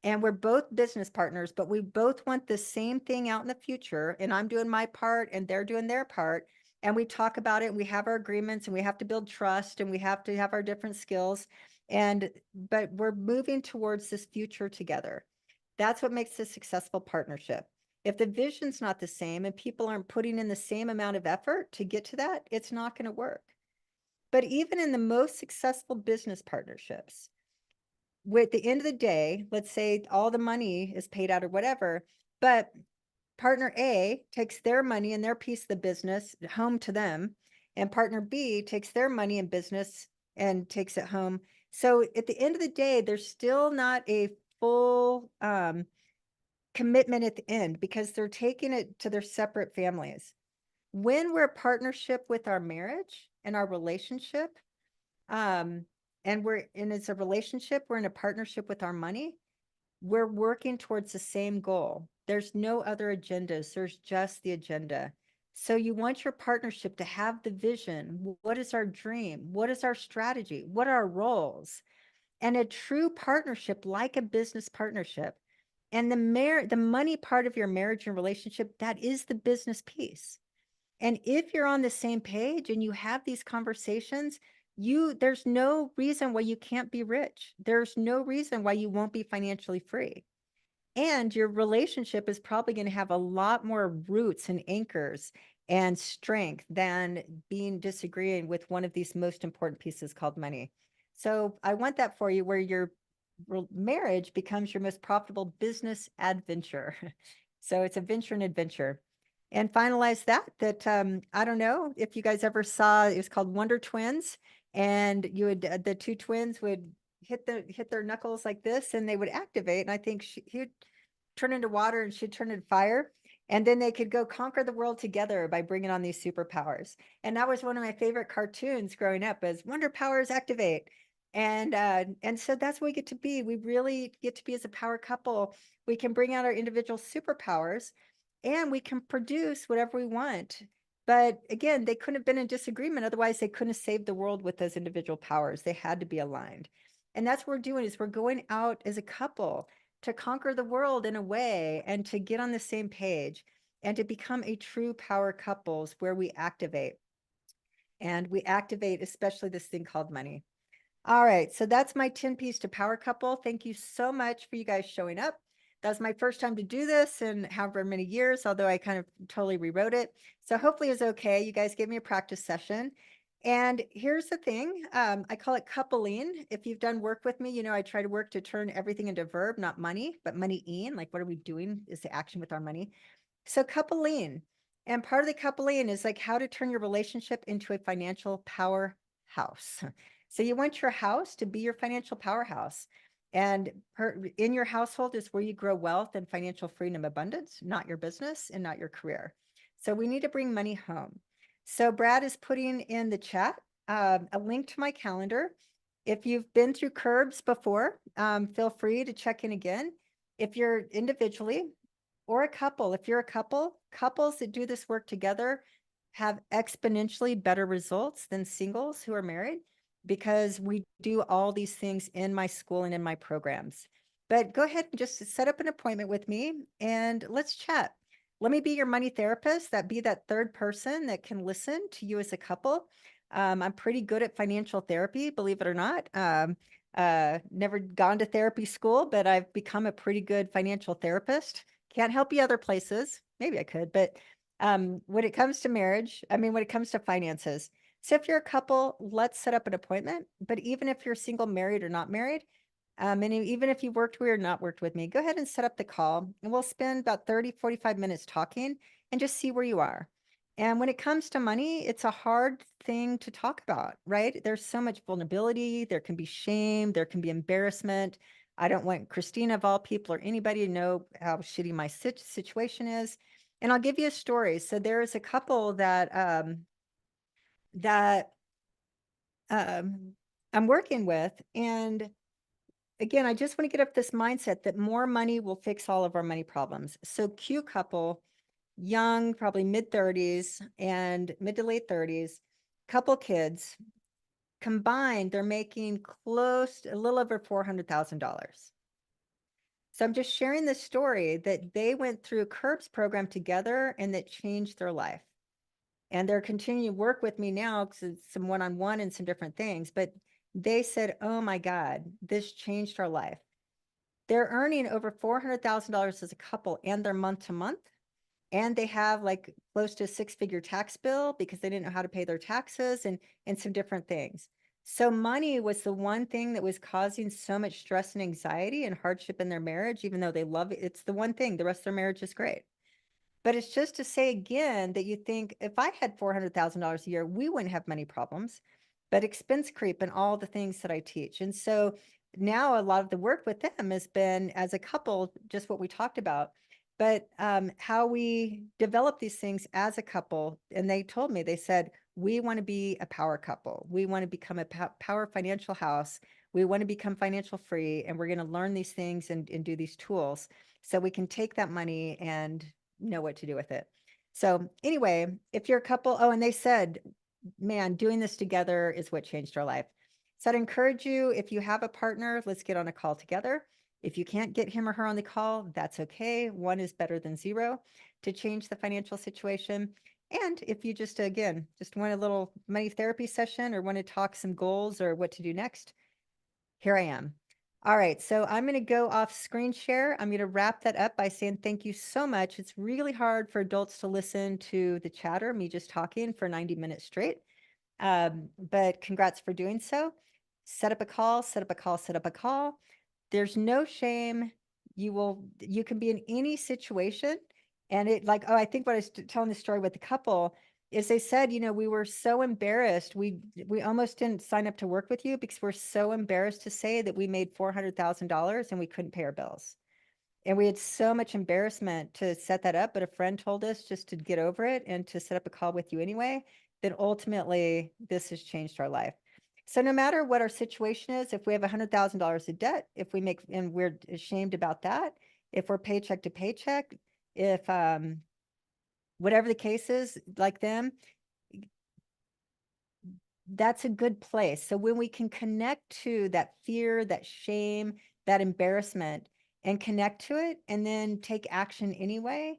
And we're both business partners, but we both want the same thing out in the future. And I'm doing my part and they're doing their part. And we talk about it and we have our agreements and we have to build trust and we have to have our different skills. But we're moving towards this future together. That's what makes a successful partnership. If the vision's not the same and people aren't putting in the same amount of effort to get to that, it's not going to work. But even in the most successful business partnerships, at the end of the day, let's say all the money is paid out or whatever, but partner A takes their money and their piece of the business home to them, and partner B takes their money and business and takes it home. So at the end of the day, there's still not a full commitment at the end because they're taking it to their separate families. When we're a partnership with our marriage and our relationship, and it's a relationship, we're in a partnership with our money, we're working towards the same goal. There's no other agendas, there's just the agenda. So you want your partnership to have the vision. What is our dream? What is our strategy? What are our roles? And a true partnership, like a business partnership, and the money part of your marriage and relationship, that is the business piece. And if you're on the same page and you have these conversations, there's no reason why you can't be rich. There's no reason why you won't be financially free. And your relationship is probably going to have a lot more roots and anchors and strength than disagreeing with one of these most important pieces called money. So I want that for you, where your marriage becomes your most profitable business adventure. So it's a venture and adventure. And finalize that I don't know if you guys ever saw, it was called Wonder Twins, and the two twins would hit their knuckles like this and they would activate, and I think he would turn into water and she'd turn into fire, and then they could go conquer the world together by bringing on these superpowers. And that was one of my favorite cartoons growing up, as Wonder Powers activate. And so that's what we get to be. We really get to be as a power couple. We can bring out our individual superpowers and we can produce whatever we want. But again, they couldn't have been in disagreement. Otherwise, they couldn't have saved the world with those individual powers. They had to be aligned. And that's what we're doing is we're going out as a couple to conquer the world in a way and to get on the same page and to become a true power couples where we activate. And we activate especially this thing called money. All right, so that's my 10 piece to power couple. Thank you so much for you guys showing up. That was my first time to do this in however many years, although I kind of totally rewrote it. So hopefully it's okay. You guys gave me a practice session. And here's the thing, I call it coupling. If you've done work with me, you know I try to work to turn everything into verb, not money, but money-ing. Like what are we doing is the action with our money. So coupling. And part of the coupling is like how to turn your relationship into a financial powerhouse. So you want your house to be your financial powerhouse. And in your household is where you grow wealth and financial freedom, abundance, not your business and not your career. So we need to bring money home. So Brad is putting in the chat a link to my calendar. If you've been through curbs before, feel free to check in again. If you're individually, or a couple. If you're a couple, couples that do this work together have exponentially better results than singles who are married because we do all these things in my school and in my programs. But go ahead and just set up an appointment with me and let's chat. Let me be your money therapist, that be that third person that can listen to you as a couple. I'm pretty good at financial therapy, believe it or not. Never gone to therapy school, but I've become a pretty good financial therapist. Can't help you other places. Maybe I could, but when it comes to marriage, I mean, when it comes to finances. So if you're a couple, let's set up an appointment. But even if you're single, married, or not married, and even if you worked with me or not worked with me, go ahead and set up the call and we'll spend about 30, 45 minutes talking and just see where you are. And when it comes to money, it's a hard thing to talk about, right? There's so much vulnerability. There can be shame. There can be embarrassment. I don't want Christina of all people or anybody to know how shitty my situation is. And I'll give you a story. So there is a couple that that I'm working with, and again, I just want to get up this mindset that more money will fix all of our money problems. So cute couple, young, probably mid 30s and mid to late 30s, couple kids. Combined, they're making close to a little over $400,000. So I'm just sharing this story that they went through a CURBS program together and that changed their life. And they're continuing to work with me now because it's some one-on-one and some different things. But they said, oh my God, this changed our life. They're earning over $400,000 as a couple and they're month to month. And they have like close to a six-figure tax bill because they didn't know how to pay their taxes and some different things. So money was the one thing that was causing so much stress and anxiety and hardship in their marriage, even though they love it. It's the one thing, the rest of their marriage is great. But it's just to say again that you think if I had $400,000 a year, we wouldn't have many problems, but expense creep and all the things that I teach. And so now a lot of the work with them has been as a couple, just what we talked about, but how we develop these things as a couple. And they told me, they said, we want to be a power couple. We want to become a power financial house. We want to become financial free. And we're going to learn these things and do these tools so we can take that money and know what to do with it. So anyway, if you're a couple, oh, and they said, man, doing this together is what changed our life. So I'd encourage you, if you have a partner, let's get on a call together. If you can't get him or her on the call, that's okay. One is better than zero to change the financial situation. And if you just, again, just want a little money therapy session or want to talk some goals or what to do next, here I am. All right, so I'm going to go off screen share. I'm going to wrap that up by saying thank you so much. It's really hard for adults to listen to the chatter, me just talking for 90 minutes straight. But congrats for doing so. Set up a call, set up a call, set up a call. There's no shame. You can be in any situation. And it like, oh, I think what I was telling the story with the couple is they said, you know, we were so embarrassed. We almost didn't sign up to work with you because we're so embarrassed to say that we made $400,000 and we couldn't pay our bills. And we had so much embarrassment to set that up, but a friend told us just to get over it and to set up a call with you anyway, that ultimately this has changed our life. So no matter what our situation is, if we have $100,000 of debt, if we make, and we're ashamed about that, if we're paycheck to paycheck, if whatever the case is, like them, that's a good place. So when we can connect to that fear, that shame, that embarrassment, and connect to it and then take action anyway,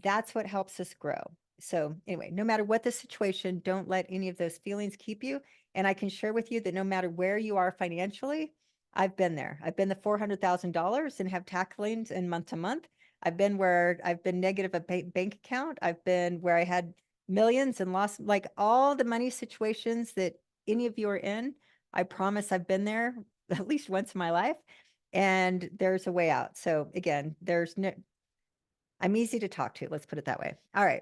that's what helps us grow. So anyway, no matter what the situation, don't let any of those feelings keep you. And I can share with you that no matter where you are financially, I've been there. I've been the $400,000 and have tacklings in month to month. I've been where I've been negative a bank account. I've been where I had millions and lost, like all the money situations that any of you are in. I promise I've been there at least once in my life, and there's a way out. So again, I'm easy to talk to. Let's put it that way. All right.